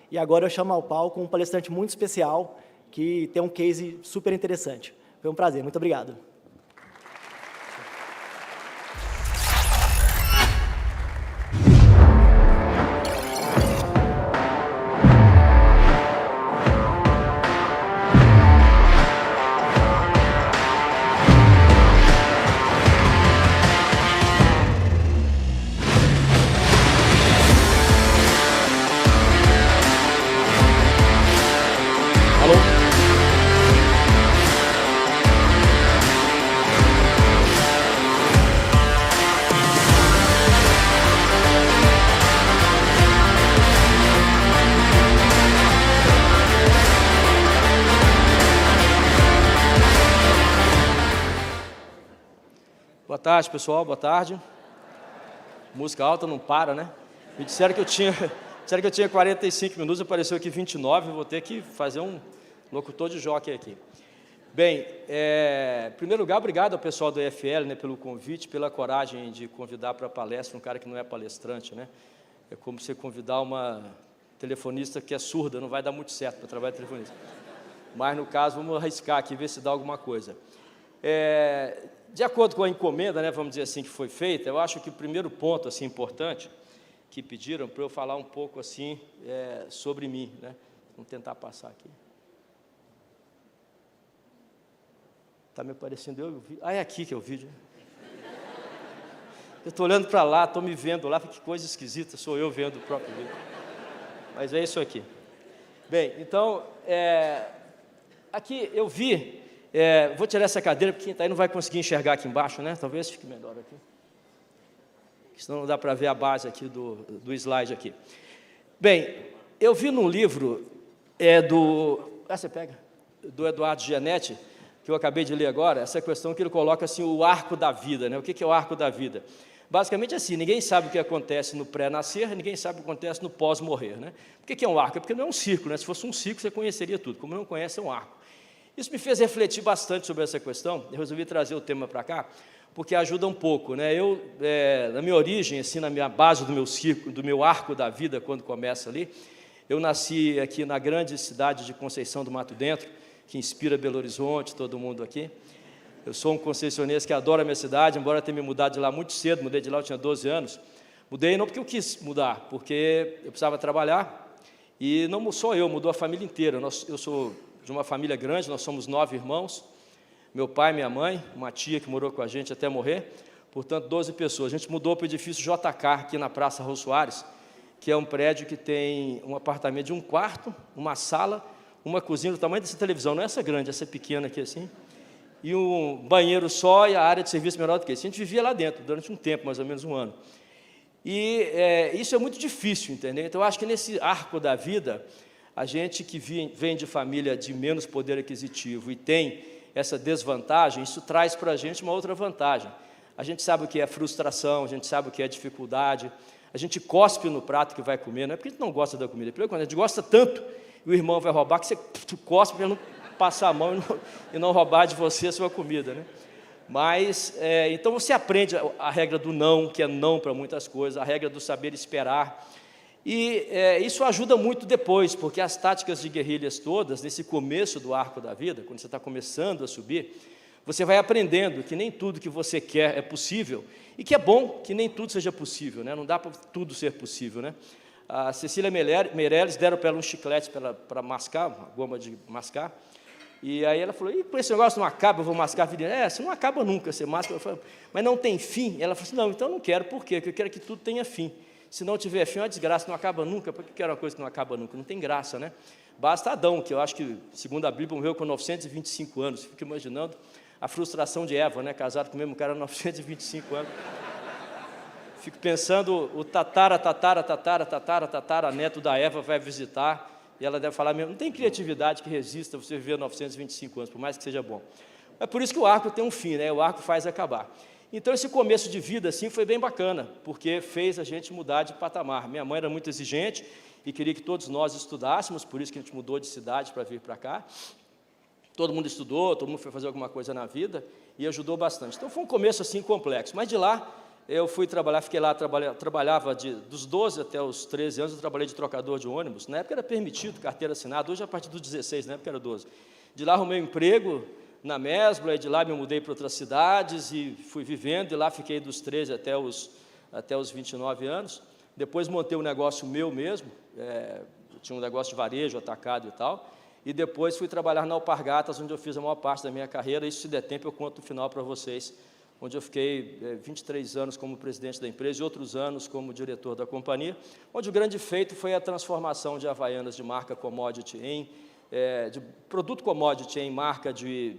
E agora eu chamo ao palco um palestrante muito especial, que tem um case super interessante. Foi um prazer, muito obrigado. Boa tarde, pessoal. Boa tarde. Música alta não para, né? Me disseram que eu tinha 45 minutos, apareceu aqui 29, vou ter que fazer um locutor de jockey aqui. Bem, em primeiro lugar, obrigado ao pessoal do EFL, né, pelo convite, pela coragem de convidar para a palestra um cara que não é palestrante, né? É como você convidar uma telefonista que é surda, não vai dar muito certo para trabalhar de telefonista. Mas, no caso, vamos arriscar aqui, ver se dá alguma coisa. De acordo com a encomenda, né, vamos dizer assim, que foi feita, eu acho que o primeiro ponto assim, importante que pediram para eu falar um pouco assim, sobre mim. Né? Vamos tentar passar aqui. Está me aparecendo eu e o vídeo? Ah, é aqui que é o vídeo. Eu estou olhando para lá, estou me vendo lá, que coisa esquisita, sou eu vendo o próprio vídeo. Mas é isso aqui. Bem, então, aqui eu vi... vou tirar essa cadeira, porque quem está aí não vai conseguir enxergar aqui embaixo, né? Talvez fique melhor aqui. Senão não dá para ver a base aqui do slide aqui. Bem, eu vi num livro você pega? Do Eduardo Gianetti, que eu acabei de ler agora, essa questão que ele coloca assim, o arco da vida, né? O que é o arco da vida? Basicamente assim, ninguém sabe o que acontece no pré-nascer, ninguém sabe o que acontece no pós-morrer, né? Por que é um arco? É porque não é um círculo, né? Se fosse um círculo, você conheceria tudo. Como não conhece, é um arco. Isso me fez refletir bastante sobre essa questão, eu resolvi trazer o tema para cá, porque ajuda um pouco. Né? Eu, na minha origem, assim, na minha base do meu círculo, do meu arco da vida, quando começa ali, eu nasci aqui na grande cidade de Conceição do Mato Dentro, que inspira Belo Horizonte, todo mundo aqui. Eu sou um concessionense que adora a minha cidade, embora tenha me mudado de lá muito cedo, mudei de lá, eu tinha 12 anos. Mudei não porque eu quis mudar, porque eu precisava trabalhar, e não só eu, mudou a família inteira. Eu sou de uma família grande, nós somos 9 irmãos, meu pai, minha mãe, uma tia que morou com a gente até morrer, portanto, 12 pessoas. A gente mudou para o edifício JK, aqui na Praça Raul Soares, que é um prédio que tem um apartamento de um quarto, uma sala, uma cozinha do tamanho dessa televisão, não é essa grande, essa pequena aqui assim, e um banheiro só e a área de serviço menor do que esse. A gente vivia lá dentro, durante um tempo, mais ou menos um ano. E isso é muito difícil, entendeu? Então, eu acho que nesse arco da vida, a gente que vem de família de menos poder aquisitivo e tem essa desvantagem, isso traz para a gente uma outra vantagem. A gente sabe o que é frustração, a gente sabe o que é dificuldade, a gente cospe no prato que vai comer, não é porque a gente não gosta da comida, pelo contrário, a gente gosta tanto e o irmão vai roubar que você cospe para não passar a mão e não roubar de você a sua comida. Né? Mas, então você aprende a regra do não, que é não para muitas coisas, a regra do saber esperar. E isso ajuda muito depois, porque as táticas de guerrilhas todas, nesse começo do arco da vida, quando você está começando a subir, você vai aprendendo que nem tudo que você quer é possível, e que é bom que nem tudo seja possível, né? Não dá para tudo ser possível. Né? A Cecília Meirelles deram para ela um chiclete para mascar, uma goma de mascar, e aí ela falou, por esse negócio não acaba, eu vou mascar a vida. Você não acaba nunca, você masca. Eu falei, mas não tem fim? Ela falou assim, não, então eu não quero, por quê? Porque eu quero que tudo tenha fim. Se não tiver fim, é uma desgraça, não acaba nunca. Por que quero uma coisa que não acaba nunca? Não tem graça, né? Basta Adão, que eu acho que, segundo a Bíblia, morreu com 925 anos. Fico imaginando a frustração de Eva, né? Casado com o mesmo cara há 925 anos. Fico pensando, o neto da Eva vai visitar, e ela deve falar mesmo, não tem criatividade que resista você viver 925 anos, por mais que seja bom. É por isso que o arco tem um fim, né? O arco faz acabar. Então, esse começo de vida, assim, foi bem bacana, porque fez a gente mudar de patamar. Minha mãe era muito exigente e queria que todos nós estudássemos, por isso que a gente mudou de cidade para vir para cá. Todo mundo estudou, todo mundo foi fazer alguma coisa na vida e ajudou bastante. Então, foi um começo, assim, complexo. Mas de lá, eu fui trabalhar, fiquei lá, trabalhava dos 12 até os 13 anos, eu trabalhei de trocador de ônibus. Na época era permitido, carteira assinada, hoje a partir dos 16, na época era 12. De lá arrumei um emprego na Mesbla, e de lá me mudei para outras cidades e fui vivendo, e lá fiquei dos 13 até os 29 anos. Depois montei um negócio meu mesmo, tinha um negócio de varejo, atacado e tal, e depois fui trabalhar na Alpargatas, onde eu fiz a maior parte da minha carreira. Isso, se der tempo, eu conto no final para vocês, onde eu fiquei 23 anos como presidente da empresa e outros anos como diretor da companhia, onde o grande feito foi a transformação de Havaianas de marca commodity de produto commodity em marca de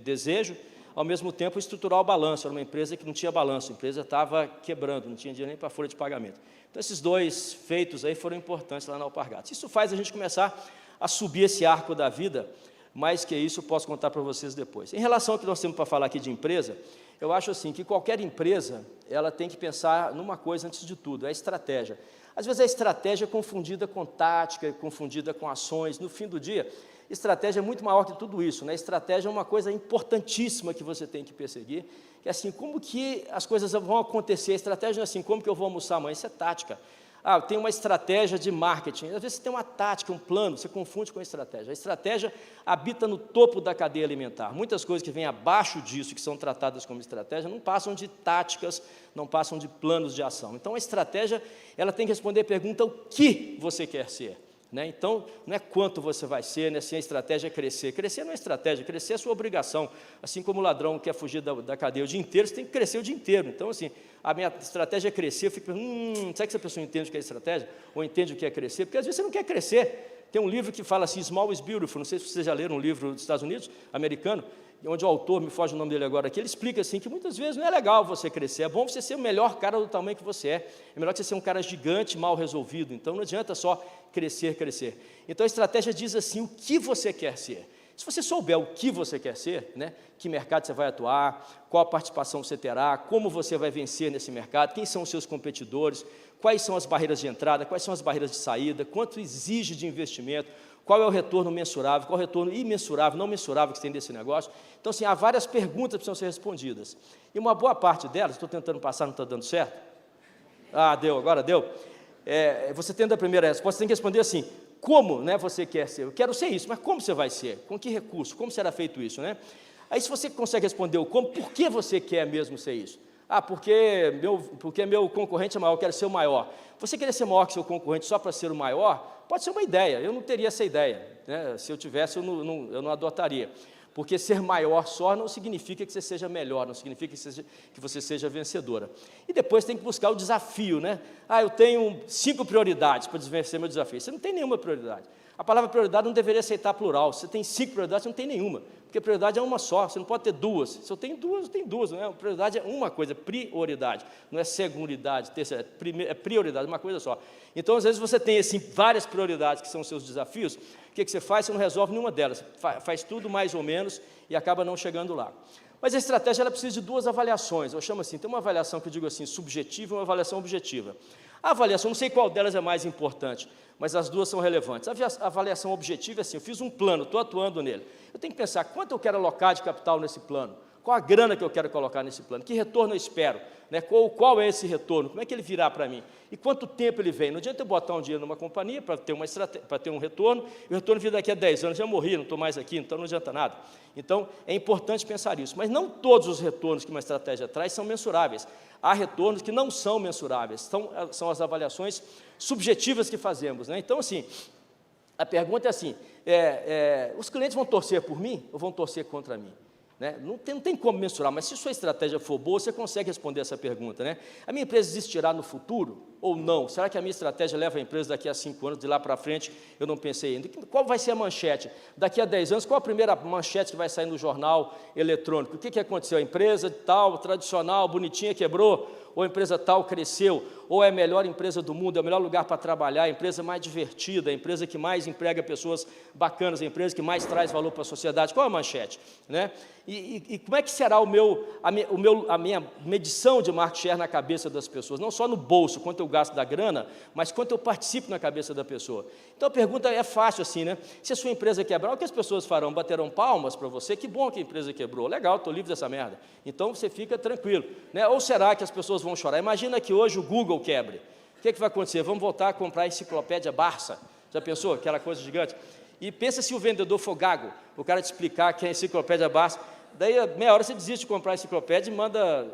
desejo, ao mesmo tempo estruturar o balanço. Era uma empresa que não tinha balanço, a empresa estava quebrando, não tinha dinheiro nem para folha de pagamento. Então, esses dois feitos aí foram importantes lá na Alpargatas. Isso faz a gente começar a subir esse arco da vida, mais que isso eu posso contar para vocês depois. Em relação ao que nós temos para falar aqui de empresa, eu acho assim, que qualquer empresa, ela tem que pensar numa coisa antes de tudo, é a estratégia. Às vezes a estratégia é confundida com tática, é confundida com ações. No fim do dia, estratégia é muito maior que tudo isso, né? Estratégia é uma coisa importantíssima que você tem que perseguir, que é assim, como que as coisas vão acontecer. A estratégia não é assim, como que eu vou almoçar amanhã? Isso é tática. Eu tenho uma estratégia de marketing. Às vezes você tem uma tática, um plano, você confunde com a estratégia. A estratégia habita no topo da cadeia alimentar. Muitas coisas que vêm abaixo disso, que são tratadas como estratégia, não passam de táticas, não passam de planos de ação. Então, a estratégia, ela tem que responder a pergunta: o que você quer ser? Né? Então, não é quanto você vai ser, né? Se a estratégia é crescer. Crescer não é estratégia, crescer é sua obrigação. Assim como o ladrão quer fugir da cadeia o dia inteiro, você tem que crescer o dia inteiro. Então, assim, a minha estratégia é crescer. Eu fico pensando, será que essa pessoa entende o que é estratégia? Ou entende o que é crescer? Porque às vezes você não quer crescer. Tem um livro que fala assim, Small is Beautiful, não sei se vocês já leram um livro dos Estados Unidos, americano, onde o autor, me foge o nome dele agora aqui, ele explica assim, que muitas vezes não é legal você crescer, é bom você ser o melhor cara do tamanho que você é melhor que você ser um cara gigante, mal resolvido. Então, não adianta só crescer. Então, a estratégia diz assim, o que você quer ser. Se você souber o que você quer ser, né, que mercado você vai atuar, qual a participação você terá, como você vai vencer nesse mercado, quem são os seus competidores, quais são as barreiras de entrada, quais são as barreiras de saída, quanto exige de investimento, qual é o retorno mensurável, qual é o retorno imensurável, não mensurável que você tem desse negócio. Então, assim, há várias perguntas que precisam ser respondidas. E uma boa parte delas, estou tentando passar, não está dando certo? Agora deu. Você tendo a primeira resposta, você tem que responder assim, como, né, você quer ser? Eu quero ser isso, mas como você vai ser? Com que recurso? Como será feito isso, né? Aí, se você consegue responder o como, por que você quer mesmo ser isso? Porque meu concorrente é maior, eu quero ser o maior. Você querer ser maior que seu concorrente só para ser o maior, pode ser uma ideia, eu não teria essa ideia, né? Se eu tivesse, eu não adotaria. Porque ser maior só não significa que você seja melhor, não significa que você seja vencedora. E depois tem que buscar o desafio, né? Eu tenho 5 prioridades para vencer meu desafio. Você não tem nenhuma prioridade. A palavra prioridade não deveria aceitar plural. Se você tem 5 prioridades, você não tem nenhuma. Porque prioridade é uma só, você não pode ter duas. Se eu tenho duas, eu tenho duas. Não é? Prioridade é uma coisa, prioridade. Não é segundidade, terceira, é prioridade, uma coisa só. Então, às vezes, você tem assim, várias prioridades que são os seus desafios. O que você faz? Você não resolve nenhuma delas. Faz tudo mais ou menos e acaba não chegando lá. Mas a estratégia ela precisa de 2 avaliações. Eu chamo assim, tem uma avaliação que eu digo assim, subjetiva e uma avaliação objetiva. A avaliação, não sei qual delas é mais importante, mas as duas são relevantes. A avaliação objetiva é assim, eu fiz um plano, estou atuando nele. Eu tenho que pensar quanto eu quero alocar de capital nesse plano, qual a grana que eu quero colocar nesse plano, que retorno eu espero, né? Qual é esse retorno, como é que ele virá para mim, e quanto tempo ele vem. Não adianta eu botar um dinheiro numa companhia para ter um retorno, e o retorno vir daqui a 10 anos, já morri, não estou mais aqui, então não adianta nada. Então, é importante pensar isso, mas não todos os retornos que uma estratégia traz são mensuráveis. Há retornos que não são mensuráveis, são as avaliações subjetivas que fazemos, né? Então, assim, a pergunta é assim, os clientes vão torcer por mim ou vão torcer contra mim? Né? Não tem como mensurar, mas se sua estratégia for boa, você consegue responder essa pergunta, né? A minha empresa existirá no futuro ou não? Será que a minha estratégia leva a empresa daqui a 5 anos, de lá para frente, eu não pensei ainda? Qual vai ser a manchete? Daqui a 10 anos, qual a primeira manchete que vai sair no jornal eletrônico? O que aconteceu? A empresa tal, tradicional, bonitinha, quebrou? Ou a empresa tal cresceu? Ou é a melhor empresa do mundo, é o melhor lugar para trabalhar, a empresa mais divertida, a empresa que mais emprega pessoas bacanas, a empresa que mais traz valor para a sociedade? Qual é a manchete? Né? E como é que será a minha medição de market share na cabeça das pessoas? Não só no bolso, quanto eu gasto da grana, mas quanto eu participo na cabeça da pessoa. Então, a pergunta é fácil assim, né? Se a sua empresa quebrar, o que as pessoas farão? Baterão palmas para você? Que bom que a empresa quebrou. Legal, estou livre dessa merda. Então, você fica tranquilo, né? Ou será que as pessoas vão chorar? Imagina que hoje o Google quebre. O que vai acontecer? Vamos voltar a comprar a enciclopédia Barça. Já pensou? Aquela coisa gigante. E pensa se o vendedor for gago, o cara te explicar que é a enciclopédia Barça. Daí, meia hora você desiste de comprar a enciclopédia e manda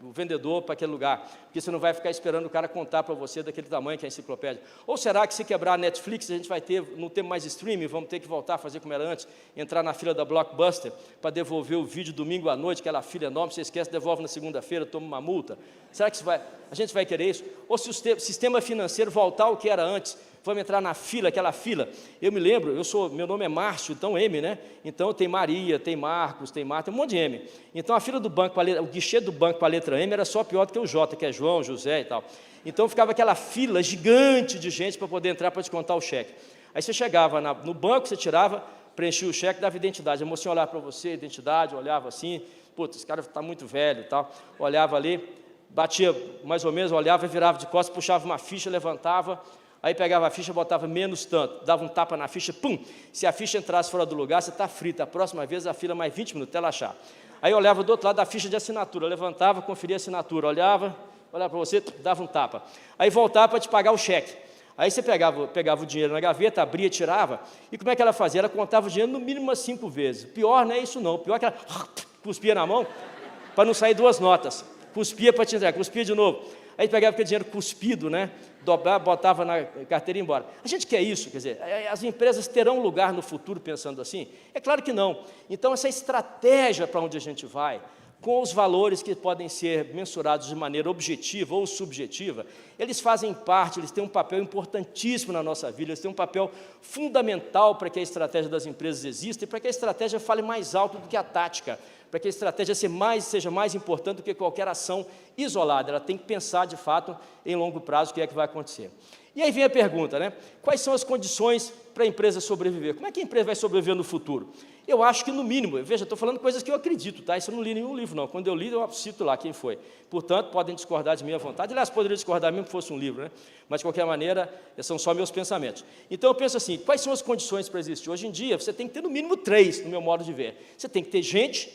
o vendedor para aquele lugar, porque você não vai ficar esperando o cara contar para você daquele tamanho que é a enciclopédia. Ou será que se quebrar a Netflix, a gente vai ter, não ter mais streaming, vamos ter que voltar a fazer como era antes, entrar na fila da Blockbuster para devolver o vídeo domingo à noite, aquela fila enorme, você esquece, devolve na segunda-feira, toma uma multa. Será que a gente vai querer isso? Ou se o sistema financeiro voltar ao que era antes, vamos entrar na fila, aquela fila. Eu me lembro, meu nome é Márcio, então M, né? Então tem Maria, tem Marcos, tem Marta, tem um monte de M. Então a fila do banco, o guichê do banco para a letra M era só pior do que o J, que é João, José e tal. Então ficava aquela fila gigante de gente para poder entrar para descontar o cheque. Aí você chegava no banco, você tirava, preenchia o cheque, dava identidade. A mocinha olhava para você, identidade, olhava assim, putz, esse cara está muito velho e tal. Olhava ali, batia mais ou menos, olhava, virava de costas, puxava uma ficha, levantava. Aí pegava a ficha, botava menos tanto, dava um tapa na ficha, pum! Se a ficha entrasse fora do lugar, você está frita. A próxima vez, a fila mais 20 minutos, até ela achar. Aí eu olhava do outro lado da ficha de assinatura, levantava, conferia a assinatura, olhava para você, dava um tapa. Aí voltava para te pagar o cheque. Aí você pegava o dinheiro na gaveta, abria, tirava, e como é que ela fazia? Ela contava o dinheiro no mínimo umas 5 vezes. Pior não é isso não, pior é que ela cuspia na mão, para não sair 2 notas. Cuspia para te entregar, cuspia de novo. Aí pegava aquele dinheiro cuspido, né? Dobrava, botava na carteira e ia embora. A gente quer isso, quer dizer, as empresas terão lugar no futuro pensando assim? É claro que não. Então, essa estratégia para onde a gente vai, com os valores que podem ser mensurados de maneira objetiva ou subjetiva, eles fazem parte, eles têm um papel importantíssimo na nossa vida, eles têm um papel fundamental para que a estratégia das empresas exista e para que a estratégia fale mais alto do que a tática, para que a estratégia seja mais importante do que qualquer ação isolada. Ela tem que pensar, de fato, em longo prazo, o que é que vai acontecer. E aí vem a pergunta, né? Quais são as condições para a empresa sobreviver? Como é que a empresa vai sobreviver no futuro? Eu acho que, no mínimo, veja, estou falando coisas que eu acredito, tá? Isso eu não li em nenhum livro, não. Quando eu li, eu cito lá quem foi. Portanto, podem discordar de mim à vontade. Aliás, poderiam discordar mesmo que fosse um livro, né? Mas, de qualquer maneira, são só meus pensamentos. Então, eu penso assim, quais são as condições para existir? Hoje em dia, você tem que ter, no mínimo, 3, no meu modo de ver. Você tem que ter gente.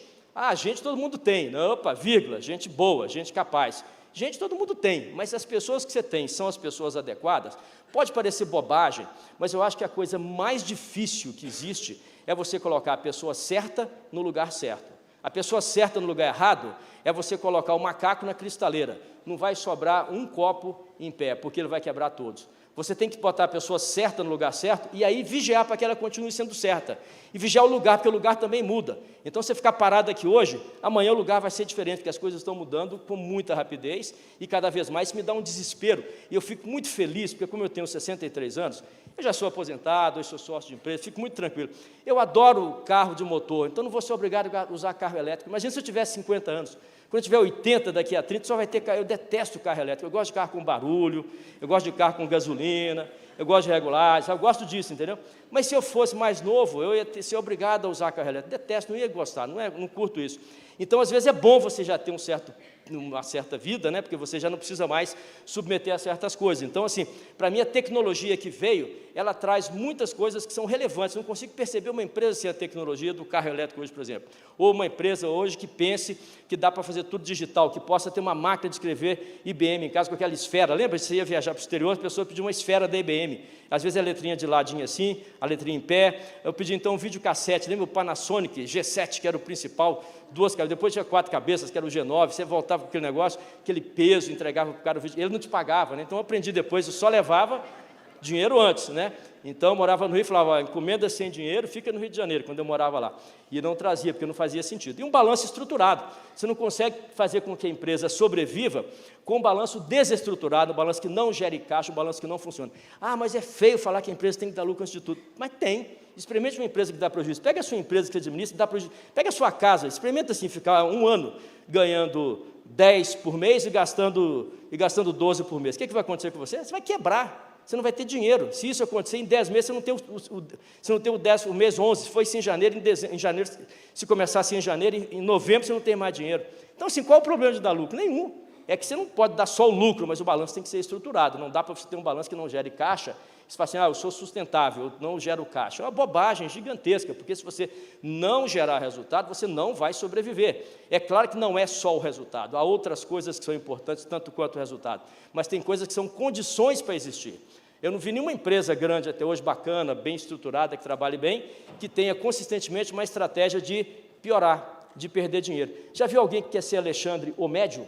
Gente todo mundo tem. Não, opa, vírgula, gente boa, gente capaz. Gente todo mundo tem, mas as pessoas que você tem são as pessoas adequadas? Pode parecer bobagem, mas eu acho que a coisa mais difícil que existe é você colocar a pessoa certa no lugar certo. A pessoa certa no lugar errado é você colocar o macaco na cristaleira. Não vai sobrar um copo em pé, porque ele vai quebrar todos. Você tem que botar a pessoa certa no lugar certo e aí vigiar para que ela continue sendo certa. E vigiar o lugar, porque o lugar também muda. Então, você ficar parado aqui hoje, amanhã o lugar vai ser diferente, porque as coisas estão mudando com muita rapidez e cada vez mais. Isso me dá um desespero. E eu fico muito feliz, porque como eu tenho 63 anos, eu já sou aposentado, eu sou sócio de empresa, fico muito tranquilo. Eu adoro carro de motor, então não vou ser obrigado a usar carro elétrico. Imagina se eu tivesse 50 anos. Quando eu tiver 80, daqui a 30, só vai ter carro. Eu detesto carro elétrico. Eu gosto de carro com barulho, eu gosto de carro com gasolina, eu gosto de regulagem, eu gosto disso, entendeu? Mas se eu fosse mais novo, eu ia ser obrigado a usar carro elétrico. Detesto, não ia gostar, não curto isso. Então, às vezes, é bom você já ter uma certa vida, né? Porque você já não precisa mais submeter a certas coisas. Então, assim, para mim, a tecnologia que veio, ela traz muitas coisas que são relevantes. Eu não consigo perceber uma empresa sem a tecnologia do carro elétrico hoje, por exemplo. Ou uma empresa hoje que pense que dá para fazer tudo digital, que possa ter uma máquina de escrever IBM em casa com aquela esfera. Lembra? Você ia viajar para o exterior, a pessoa pedia uma esfera da IBM. Às vezes a letrinha de ladinho assim, a letrinha em pé. Eu pedi então um videocassete. Lembra o Panasonic G7, que era o principal, 2 cabeças. Depois tinha 4 cabeças, que era o G9. Você voltava com aquele negócio, aquele peso, entregava para o cara o vídeo. Ele não te pagava, né? Então eu aprendi depois, eu só levava dinheiro antes, né? Então eu morava no Rio e falava, encomenda sem dinheiro, fica no Rio de Janeiro, quando eu morava lá. E não trazia, porque não fazia sentido. E um balanço estruturado. Você não consegue fazer com que a empresa sobreviva com um balanço desestruturado, um balanço que não gere caixa, um balanço que não funciona. Mas é feio falar que a empresa tem que dar lucro antes de tudo. Mas tem. Experimente uma empresa que dá prejuízo. Pega a sua empresa que administra, dá prejuízo. Pega a sua casa, experimenta assim, ficar um ano ganhando 10 por mês e gastando 12 por mês. O que vai acontecer com você? Você vai quebrar. Você não vai ter dinheiro. Se isso acontecer em 10 meses, você não tem o mês 11. Se fosse em janeiro, em janeiro, se começar assim em janeiro, em novembro você não tem mais dinheiro. Então, assim, qual é o problema de dar lucro? Nenhum. é que você não pode dar só o lucro, mas o balanço tem que ser estruturado. Não dá para você ter um balanço que não gere caixa. Você fala assim, eu sou sustentável, eu não gero caixa. É uma bobagem gigantesca, porque se você não gerar resultado, você não vai sobreviver. É claro que não é só o resultado, há outras coisas que são importantes, tanto quanto o resultado, mas tem coisas que são condições para existir. Eu não vi nenhuma empresa grande até hoje, bacana, bem estruturada, que trabalhe bem, que tenha consistentemente uma estratégia de piorar, de perder dinheiro. Já viu alguém que quer ser Alexandre o Médio?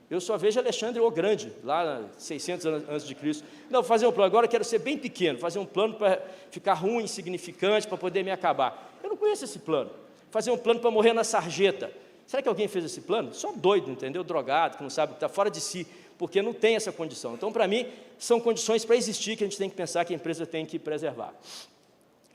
Eu só vejo Alexandre o Grande, lá 600 anos antes de Cristo. Não, fazer um plano, agora eu quero ser bem pequeno, fazer um plano para ficar ruim, insignificante, para poder me acabar. Eu não conheço esse plano. Fazer um plano para morrer na sarjeta. Será que alguém fez esse plano? Só doido, entendeu? Drogado, que não sabe, que está fora de si, porque não tem essa condição. Então, para mim, são condições para existir que a gente tem que pensar que a empresa tem que preservar.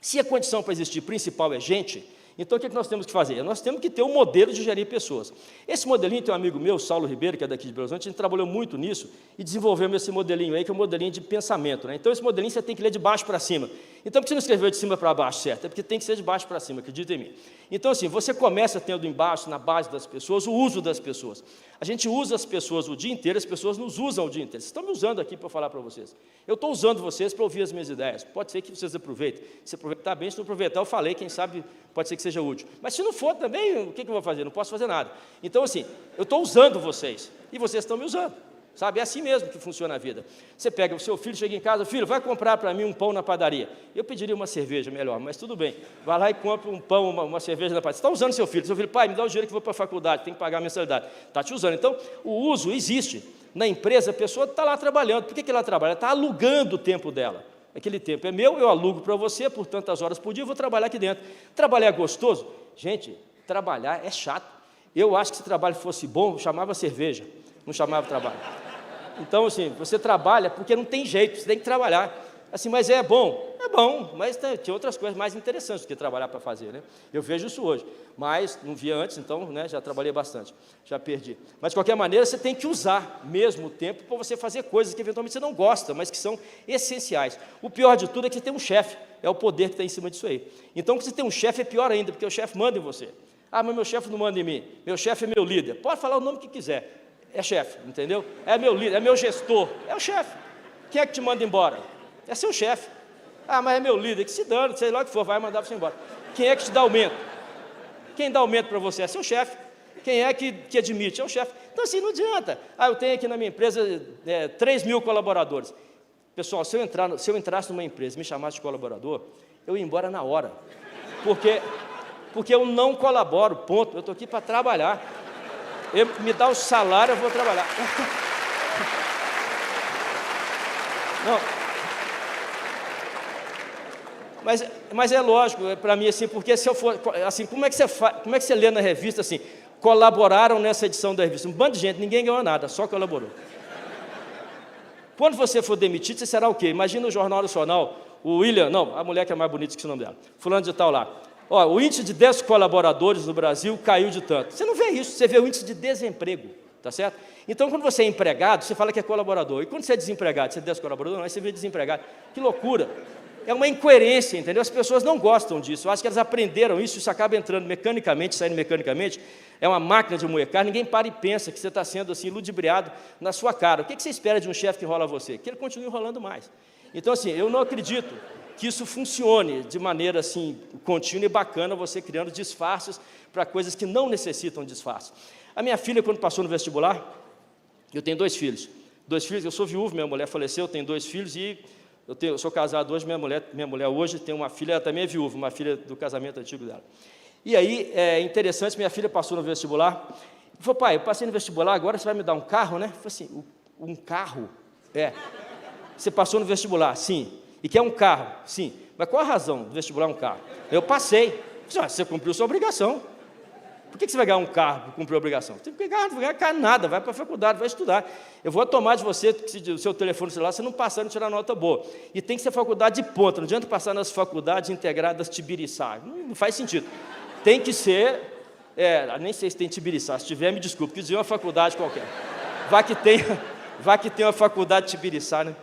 Se a condição para existir principal é gente, então o que nós temos que fazer? Nós temos que ter um modelo de gerir pessoas. Esse modelinho tem um amigo meu, Saulo Ribeiro, que é daqui de Belo Horizonte, a gente trabalhou muito nisso e desenvolvemos esse modelinho aí, que é um modelinho de pensamento, né? Então, esse modelinho você tem que ler de baixo para cima. Então, por que você não escreveu de cima para baixo, certo? É porque tem que ser de baixo para cima, acredita em mim. Então, assim, você começa tendo embaixo, na base das pessoas, o uso das pessoas. A gente usa as pessoas o dia inteiro, as pessoas nos usam o dia inteiro. Vocês estão me usando aqui para falar para vocês. Eu estou usando vocês para ouvir as minhas ideias. Pode ser que vocês aproveitem. Se aproveitar bem, se não aproveitar, eu falei, quem sabe pode ser que seja útil. Mas se não for também, o que eu vou fazer? Não posso fazer nada. Então, assim, eu estou usando vocês e vocês estão me usando. Sabe, é assim mesmo que funciona a vida. Você pega o seu filho, chega em casa, filho, vai comprar para mim um pão na padaria. Eu pediria uma cerveja melhor, mas tudo bem. Vai lá e compra um pão, uma cerveja na padaria. Você está usando seu filho, pai, me dá o dinheiro que eu vou para a faculdade, tem que pagar a mensalidade. Está te usando. Então, o uso existe. Na empresa, a pessoa está lá trabalhando. Por que ela trabalha? Ela está alugando o tempo dela. Aquele tempo é meu, eu alugo para você por tantas horas por dia, eu vou trabalhar aqui dentro. Trabalhar é gostoso? Gente, trabalhar é chato. Eu acho que se o trabalho fosse bom, chamava cerveja, não chamava trabalho. Então, assim, você trabalha porque não tem jeito, você tem que trabalhar. Assim, mas é bom, mas tem outras coisas mais interessantes do que trabalhar para fazer, né? Eu vejo isso hoje, mas não via antes, então, né, já trabalhei bastante, já perdi. Mas, de qualquer maneira, você tem que usar mesmo o tempo para você fazer coisas que eventualmente você não gosta, mas que são essenciais. O pior de tudo é que você tem um chefe, é o poder que está em cima disso aí. Então, quando você tem um chefe, é pior ainda, porque o chefe manda em você. Ah, mas meu chefe não manda em mim, meu chefe é meu líder. Pode falar o nome que quiser. É chefe, entendeu? É meu líder, é meu gestor, é o chefe. Quem é que te manda embora? É seu chefe. Ah, mas é meu líder, que se dane, sei lá o que for, vai mandar você embora. Quem é que te dá aumento? Quem dá aumento para você? É seu chefe. Quem é que admite? É o chefe. Então, assim, não adianta. Ah, eu tenho aqui na minha empresa 3.000 colaboradores. Pessoal, se eu entrasse numa empresa e me chamasse de colaborador, eu ia embora na hora. Porque eu não colaboro, ponto. Eu estou aqui para trabalhar. Me dá o salário, eu vou trabalhar. Não. Mas é lógico, para mim, assim, porque se eu for, assim, como é que você lê na revista, assim, colaboraram nessa edição da revista? Um bando de gente, ninguém ganhou nada, só colaborou. Quando você for demitido, você será o quê? Imagina o Jornal Nacional, o William, não, a mulher que é mais bonita que o nome dela, fulano de tal lá. Ó, o índice de 10 colaboradores no Brasil caiu de tanto. Você não vê isso, você vê o índice de desemprego, tá certo? Então, quando você é empregado, você fala que é colaborador. E quando você é desempregado, você é 10 colaboradores, não, você vê desempregado. Que loucura! É uma incoerência, entendeu? As pessoas não gostam disso. Eu acho que elas aprenderam isso acaba entrando mecanicamente, saindo mecanicamente. É uma máquina de moer carne, ninguém para e pensa que você está sendo assim, ludibriado na sua cara. O que você espera de um chefe que enrola você? Que ele continue enrolando mais. Então, assim, eu não acredito que isso funcione de maneira assim, contínua e bacana, você criando disfarces para coisas que não necessitam de disfarce. A minha filha, quando passou no vestibular, eu tenho 2 filhos. 2 filhos, eu sou viúvo, minha mulher faleceu, eu tenho 2 filhos e eu sou casado hoje, minha mulher hoje tem uma filha, ela também é viúva, uma filha do casamento antigo dela. E aí, é interessante, minha filha passou no vestibular, e falou, pai, eu passei no vestibular, agora você vai me dar um carro, né? Eu falei assim, um carro? É. Você passou no vestibular? Sim. E quer um carro? Sim. Mas qual a razão do vestibular um carro? Eu passei. Você cumpriu sua obrigação. Por que você vai ganhar um carro para cumprir a obrigação? Você não vai ganhar nada, vai para a faculdade, vai estudar. Eu vou tomar de você, o seu telefone celular, você não passar, não tirar nota boa. E tem que ser faculdade de ponta, não adianta passar nas faculdades integradas Tibiriçá. Não faz sentido. Tem que ser, nem sei se tem Tibiriçá, se tiver, me desculpe, que dizer uma faculdade qualquer. Vai que tem uma faculdade Tibiriçá, né?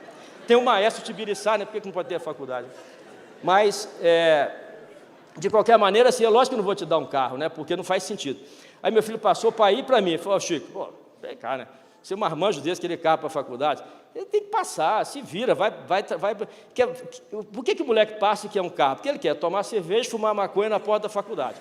Tem um maestro Tibiriçá, né? Por que não pode ter a faculdade? Mas, de qualquer maneira, assim, é lógico que eu não vou te dar um carro, né? Porque não faz sentido. Aí meu filho passou para ir para mim, falou, Chico, Vem cá, né? Ser um marmanjo desse, querer carro para a faculdade, ele tem que passar, se vira, vai. Por que o moleque passa e quer um carro? Porque ele quer tomar cerveja e fumar maconha na porta da faculdade.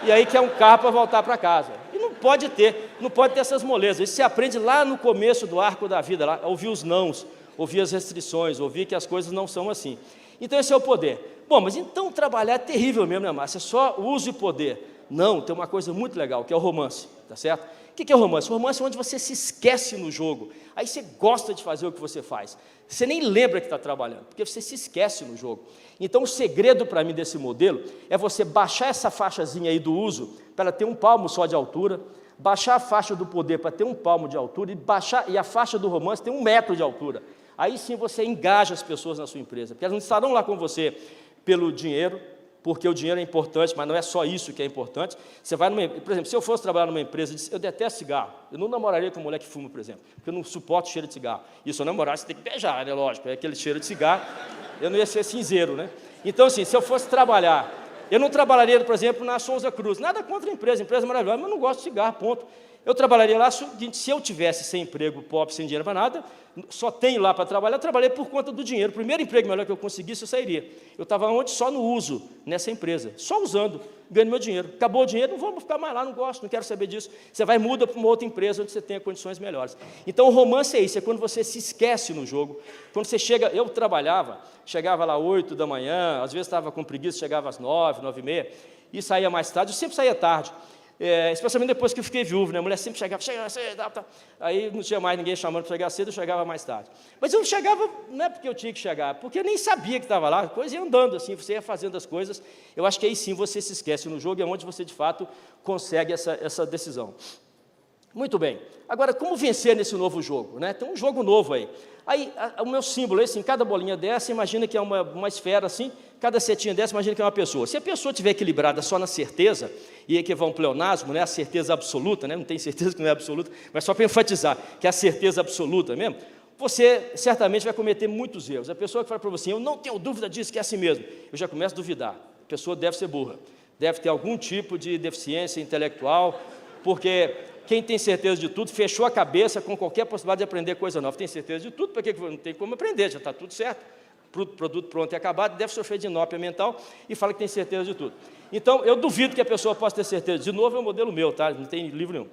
E aí quer um carro para voltar para casa. E não pode ter essas molezas. Isso se aprende lá no começo do arco da vida, lá, ouvir os nãos, ouvir as restrições, ouvir que as coisas não são assim. Então esse é o poder. Bom, mas então trabalhar é terrível mesmo, né, Márcia? É só uso e poder. Não, tem uma coisa muito legal, que é o romance, tá certo? O que é o romance? O romance é onde você se esquece no jogo. Aí você gosta de fazer o que você faz. Você nem lembra que está trabalhando, porque você se esquece no jogo. Então, o segredo para mim desse modelo é você baixar essa faixazinha aí do uso para ela ter 1 palmo só de altura, baixar a faixa do poder para ter 1 palmo de altura e a faixa do romance ter 1 metro de altura. Aí sim você engaja as pessoas na sua empresa, porque elas não estarão lá com você pelo dinheiro, porque o dinheiro é importante, mas não é só isso que é importante. Você vai por exemplo, se eu fosse trabalhar numa empresa, eu detesto cigarro, eu não namoraria com uma mulher que fuma, por exemplo, porque eu não suporto cheiro de cigarro. E se eu namorar, você tem que beijar, né, lógico, é aquele cheiro de cigarro, eu não ia ser cinzeiro, né? Então, assim, se eu fosse trabalhar, eu não trabalharia, por exemplo, na Souza Cruz, nada contra a empresa maravilhosa, mas eu não gosto de cigarro, ponto. Eu trabalharia lá, se eu tivesse sem emprego, pobre, sem dinheiro para nada, só tenho lá para trabalhar, eu trabalhei por conta do dinheiro. O primeiro emprego melhor que eu conseguisse, eu sairia. Eu estava onde? Só no uso, nessa empresa, só usando, ganhando meu dinheiro. Acabou o dinheiro, não vou ficar mais lá, não gosto, não quero saber disso. Você vai e muda para uma outra empresa onde você tenha condições melhores. Então, o romance é isso, é quando você se esquece no jogo. Quando você chega, eu chegava lá 8 da manhã, às vezes estava com preguiça, chegava às 9, 9h30, e saía mais tarde, eu sempre saía tarde. Especialmente depois que eu fiquei viúvo, né? A mulher sempre chegava cedo, aí não tinha mais ninguém chamando para chegar cedo, eu chegava mais tarde. Mas eu não chegava, não é porque eu tinha que chegar, porque eu nem sabia que estava lá, a coisa ia andando assim, você ia fazendo as coisas, eu acho que aí sim você se esquece no jogo, é onde você de fato consegue essa decisão. Muito bem, agora como vencer nesse novo jogo, né? Tem um jogo novo aí. Aí o meu símbolo, assim, cada bolinha dessa, imagina que é uma esfera assim, cada setinha dessa, imagina que é uma pessoa. Se a pessoa estiver equilibrada só na certeza, e aí que vai um pleonasmo, né, a certeza absoluta, né, não tem certeza que não é absoluta, mas só para enfatizar que é a certeza absoluta mesmo, você certamente vai cometer muitos erros. A pessoa que fala para você, eu não tenho dúvida disso, que é assim mesmo, eu já começo a duvidar. A pessoa deve ser burra, deve ter algum tipo de deficiência intelectual, porque quem tem certeza de tudo, fechou a cabeça com qualquer possibilidade de aprender coisa nova. Tem certeza de tudo, para que não tem como aprender, já está tudo certo. Produto pronto e acabado, deve sofrer de inópia mental e fala que tem certeza de tudo. Então, eu duvido que a pessoa possa ter certeza. De novo, é um modelo meu, tá? Não tem livro nenhum.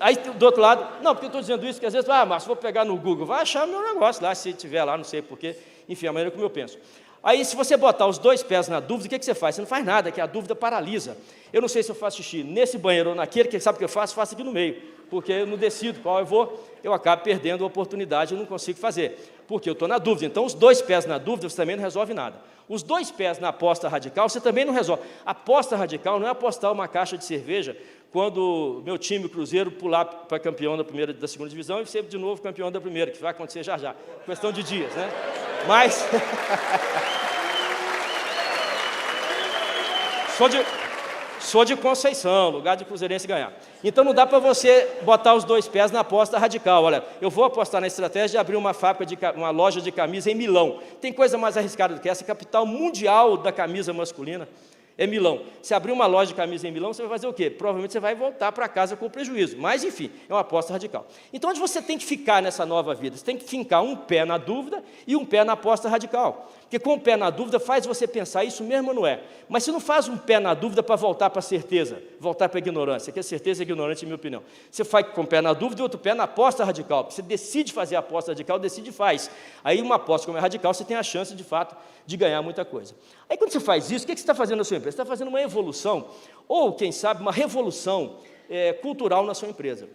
Aí do outro lado, não, porque eu estou dizendo isso, que às vezes, Márcio, vou pegar no Google, vai achar meu negócio lá, se tiver lá, não sei porquê, enfim, a maneira como eu penso. Aí, se você botar os 2 pés na dúvida, o que você faz? Você não faz nada, que a dúvida paralisa. Eu não sei se eu faço xixi nesse banheiro ou naquele, quem sabe o que eu faço aqui no meio, porque eu não decido qual eu vou, eu acabo perdendo a oportunidade, eu não consigo fazer, porque eu estou na dúvida. Então, os 2 pés na dúvida, você também não resolve nada. Os 2 pés na aposta radical, você também não resolve. A aposta radical não é apostar uma caixa de cerveja quando meu time, o Cruzeiro, pular para campeão da segunda divisão e ser de novo campeão da primeira, que vai acontecer já já. Questão de dias, né? Mas... Sou de Conceição, lugar de cruzeirense ganhar. Então não dá para você botar os 2 pés na aposta radical. Olha, eu vou apostar na estratégia de abrir uma loja de camisa em Milão. Tem coisa mais arriscada do que essa, capital mundial da camisa masculina é Milão. Se abrir uma loja de camisa em Milão, você vai fazer o quê? Provavelmente você vai voltar para casa com prejuízo. Mas, enfim, é uma aposta radical. Então, onde você tem que ficar nessa nova vida? Você tem que fincar um pé na dúvida e um pé na aposta radical. Porque com o pé na dúvida faz você pensar, isso mesmo ou não é? Mas você não faz um pé na dúvida para voltar para a certeza, voltar para a ignorância, que a certeza é ignorante, em minha opinião. Você faz com o pé na dúvida e outro pé na aposta radical. Você decide fazer a aposta radical, decide e faz. Aí uma aposta como é radical, você tem a chance, de fato, de ganhar muita coisa. Aí quando você faz isso, o que você está fazendo na sua empresa? Você está fazendo uma evolução, ou quem sabe, uma revolução cultural na sua empresa.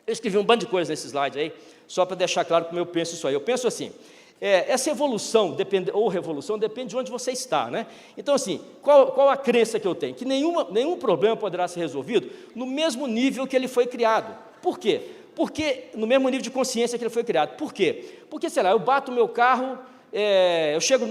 Eu escrevi um bando de coisas nesse slide aí, só para deixar claro como eu penso isso aí. Eu penso assim, essa evolução ou revolução depende de onde você está, né? Então, assim, qual a crença que eu tenho? Que nenhum problema poderá ser resolvido no mesmo nível que ele foi criado. Por quê? Porque no mesmo nível de consciência que ele foi criado. Por quê? Porque, sei lá, eu bato meu carro, eu chego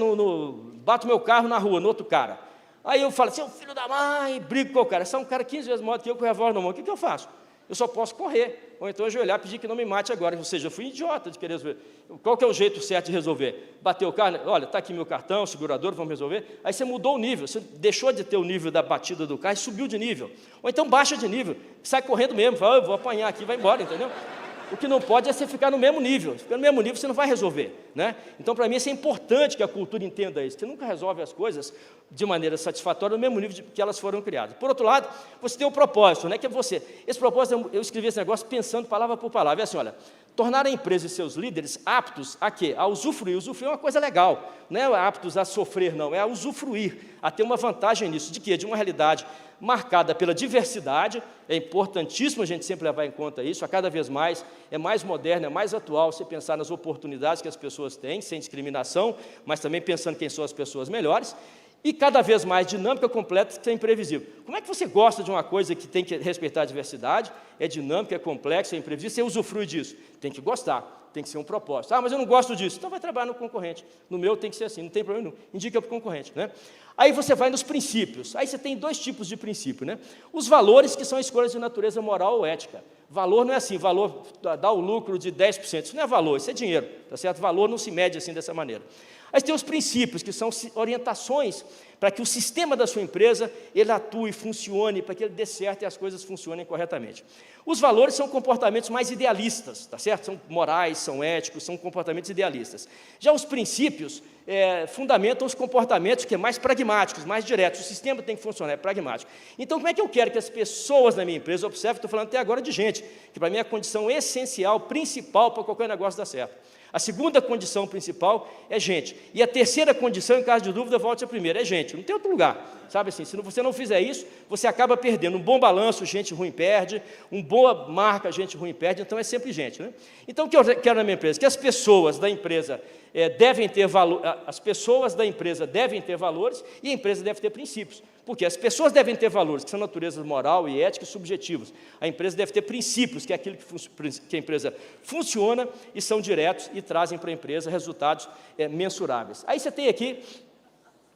bato meu carro na rua, no outro cara. Aí eu falo, seu filho da mãe, brigo com o cara. Você é um cara 15 vezes maior do que eu, com o revólver na mão. O que eu faço? eu só posso correr, ou então ajoelhar e pedir que não me mate agora, ou seja, eu fui idiota de querer resolver. Qual que é o jeito certo de resolver? Bater o carro, olha, está aqui meu cartão, segurador, vamos resolver. Aí você mudou o nível, você deixou de ter o nível da batida do carro e subiu de nível. Ou então baixa de nível, sai correndo mesmo, fala, eu vou apanhar aqui, vai embora, entendeu? O que não pode é você ficar no mesmo nível. Se ficar no mesmo nível, você não vai resolver, né? Então, para mim, isso é importante que a cultura entenda isso. Você nunca resolve as coisas de maneira satisfatória no mesmo nível que elas foram criadas. Por outro lado, você tem um propósito, né? Que é você. Esse propósito, eu escrevi esse negócio pensando palavra por palavra. É assim, olha, tornar a empresa e seus líderes aptos a quê? A usufruir. Usufruir é uma coisa legal. Não é aptos a sofrer, não. É a usufruir, a ter uma vantagem nisso. De quê? De uma realidade marcada pela diversidade. É importantíssimo a gente sempre levar em conta isso, a cada vez mais, é mais moderno, é mais atual você pensar nas oportunidades que as pessoas têm, sem discriminação, mas também pensando quem são as pessoas melhores, e cada vez mais dinâmica, completa, sem imprevisível. Como é que você gosta de uma coisa que tem que respeitar a diversidade, é dinâmica, é complexa, é imprevisível, você usufrui disso? Tem que gostar, tem que ser um propósito. Ah, mas eu não gosto disso, então vai trabalhar no concorrente. No meu tem que ser assim, não tem problema nenhum, indica para o concorrente, né? Aí você vai nos princípios. Aí você tem dois tipos de princípio, né? Os valores, que são escolhas de natureza moral ou ética. Valor não é assim, valor dá o lucro de 10%. Isso não é valor, isso é dinheiro, tá certo? Valor não se mede assim dessa maneira. Aí tem os princípios, que são orientações para que o sistema da sua empresa ele atue, funcione, para que ele dê certo e as coisas funcionem corretamente. Os valores são comportamentos mais idealistas, tá certo? São morais, são éticos, são comportamentos idealistas. Já os princípios fundamentam os comportamentos que é mais pragmáticos, mais diretos. O sistema tem que funcionar, é pragmático. Então, como é que eu quero que as pessoas na minha empresa observem? Estou falando até agora de gente, que para mim é a condição essencial, principal para qualquer negócio dar certo. A segunda condição principal é gente. E a terceira condição, em caso de dúvida, volte à primeira, é gente. Não tem outro lugar. Sabe assim, se você não fizer isso, você acaba perdendo. Um bom balanço, gente ruim perde. Uma boa marca, gente ruim perde. Então, é sempre gente, né? Então, o que eu quero na minha empresa? Que as pessoas da empresa devem ter valor, as pessoas da empresa devem ter valores e a empresa deve ter princípios. Porque as pessoas devem ter valores, que são naturezas moral e ética e subjetivos. A empresa deve ter princípios, que é aquilo que a empresa funciona e são diretos e trazem para a empresa resultados mensuráveis. Aí você tem aqui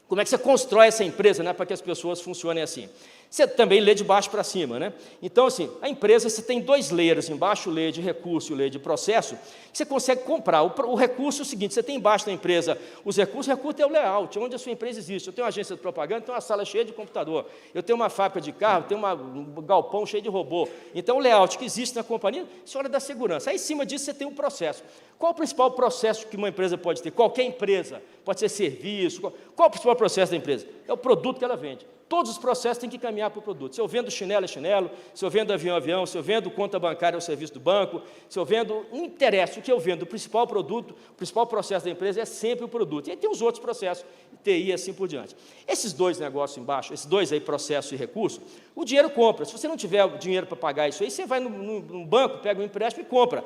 como é que você constrói essa empresa, né, para que as pessoas funcionem assim. Você também lê de baixo para cima, né? Então, assim, a empresa, você tem dois layers embaixo, o layer de recurso e o layer de processo, que você consegue comprar. O recurso é o seguinte, você tem embaixo da empresa os recursos, o recurso é o layout, onde a sua empresa existe. Eu tenho uma agência de propaganda, tenho uma sala cheia de computador, eu tenho uma fábrica de carro, tenho um galpão cheio de robô. Então, o layout que existe na companhia, isso é hora da segurança. Aí, em cima disso, você tem um processo. Qual o principal processo que uma empresa pode ter? Qualquer empresa, pode ser serviço. Qual o principal processo da empresa? É o produto que ela vende. Todos os processos têm que caminhar para o produto. Se eu vendo chinelo, é chinelo. Se eu vendo avião, é avião. Se eu vendo conta bancária, é o serviço do banco. Se eu vendo, não interessa o que eu vendo, o principal produto, o principal processo da empresa é sempre o produto. E aí tem os outros processos, TI e assim por diante. Esses dois negócios embaixo, esses dois aí, processo e recurso, o dinheiro compra. Se você não tiver dinheiro para pagar isso aí, você vai num banco, pega um empréstimo e compra.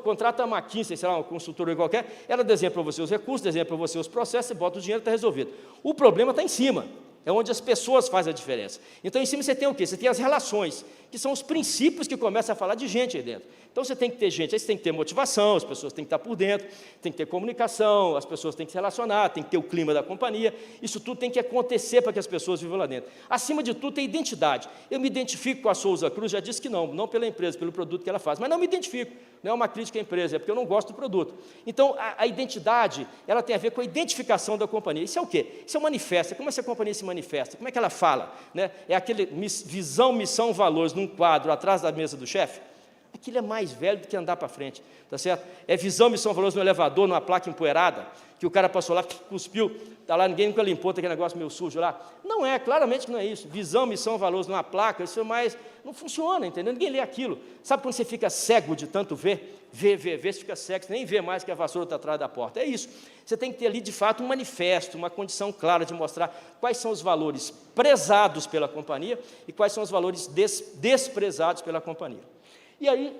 Contrata uma McKinsey, sei lá, uma consultora qualquer, ela desenha para você os recursos, desenha para você os processos, você bota o dinheiro e está resolvido. O problema está em cima. É onde as pessoas fazem a diferença. Então, em cima você tem o quê? Você tem as relações, que são os princípios que começam a falar de gente aí dentro. Então, você tem que ter gente, aí você tem que ter motivação, as pessoas têm que estar por dentro, tem que ter comunicação, as pessoas têm que se relacionar, tem que ter o clima da companhia, isso tudo tem que acontecer para que as pessoas vivam lá dentro. Acima de tudo, tem identidade. Eu me identifico com a Souza Cruz, já disse que não pela empresa, pelo produto que ela faz, mas não me identifico, não é uma crítica à empresa, é porque eu não gosto do produto. Então, a identidade, ela tem a ver com a identificação da companhia. Isso é o quê? Isso é um manifesto. Como essa companhia se manifesta? Como é que ela fala? Né? É aquele visão, missão, valores num quadro atrás da mesa do chefe? Aquilo é mais velho do que andar para frente, tá certo? É visão, missão, valores no elevador, numa placa empoeirada, que o cara passou lá, cuspiu, está lá, ninguém nunca limpou, tem aquele negócio meio sujo lá. Não é, claramente que não é isso. Visão, missão, valores numa placa, isso é mais... Não funciona, entendeu? Ninguém lê aquilo. Sabe quando você fica cego de tanto ver? Ver, você fica cego, você nem vê mais que a vassoura está atrás da porta. É isso. Você tem que ter ali, de fato, um manifesto, uma condição clara de mostrar quais são os valores prezados pela companhia e quais são os valores desprezados pela companhia. E aí,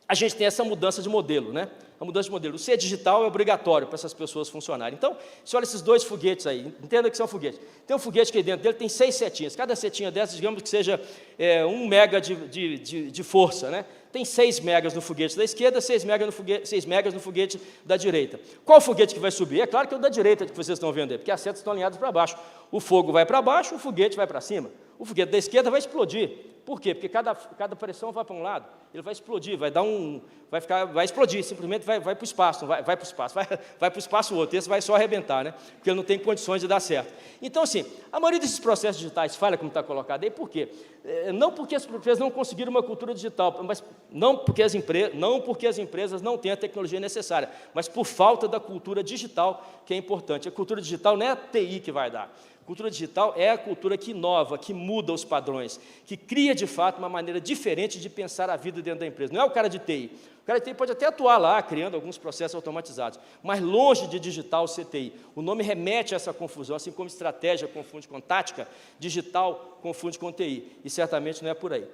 a gente tem essa mudança de modelo, né? A mudança de modelo. O ser digital é obrigatório para essas pessoas funcionarem. Então, você olha esses dois foguetes aí, entenda que são foguetes. Tem um foguete que aí dentro dele tem 6 setinhas. Cada setinha dessas, digamos que seja 1 mega de força, né? Tem 6 megas no foguete da esquerda, 6 megas no foguete da direita. Qual foguete que vai subir? É claro que é o da direita que vocês estão vendo aí, porque as setas estão alinhadas para baixo. O fogo vai para baixo, o foguete vai para cima. O foguete da esquerda vai explodir. Por quê? Porque cada pressão vai para um lado, ele vai explodir, vai explodir, simplesmente vai para o espaço, vai para o espaço, vai para o espaço outro, esse vai só arrebentar, né? Porque ele não tem condições de dar certo. Então, assim, a maioria desses processos digitais falha, como está colocado aí, por quê? Não porque as empresas não conseguiram uma cultura digital, mas não porque as empresas não têm a tecnologia necessária, mas por falta da cultura digital, que é importante. A cultura digital não é a TI que vai dar. Cultura digital é a cultura que inova, que muda os padrões, que cria, de fato, uma maneira diferente de pensar a vida dentro da empresa. Não é o cara de TI. O cara de TI pode até atuar lá, criando alguns processos automatizados, mas longe de digital ser TI. O nome remete a essa confusão, assim como estratégia confunde com tática, digital confunde com TI, e certamente não é por aí.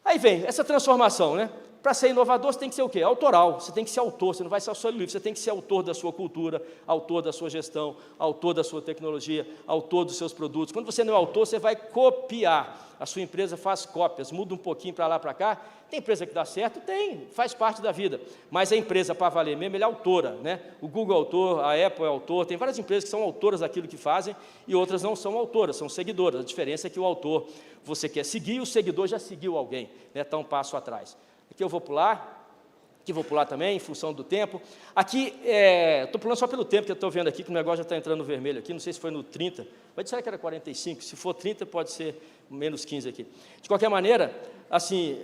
Aí vem essa transformação, né? Para ser inovador, você tem que ser o quê? Autoral, você tem que ser autor, você não vai ser só livre, você tem que ser autor da sua cultura, autor da sua gestão, autor da sua tecnologia, autor dos seus produtos. Quando você não é autor, você vai copiar. A sua empresa faz cópias, muda um pouquinho para lá, para cá. Tem empresa que dá certo? Tem, faz parte da vida. Mas a empresa, para valer mesmo, ela é autora, né? O Google é autor, a Apple é autor, tem várias empresas que são autoras daquilo que fazem e outras não são autoras, são seguidoras. A diferença é que o autor, você quer seguir e o seguidor já seguiu alguém, né? Está um passo atrás. Aqui eu vou pular, aqui vou pular também, em função do tempo. Aqui, estou pulando só pelo tempo, que eu estou vendo aqui, que o negócio já está entrando no vermelho aqui, não sei se foi no 30, mas disseram que era 45, se for 30 pode ser menos 15 aqui. De qualquer maneira, assim,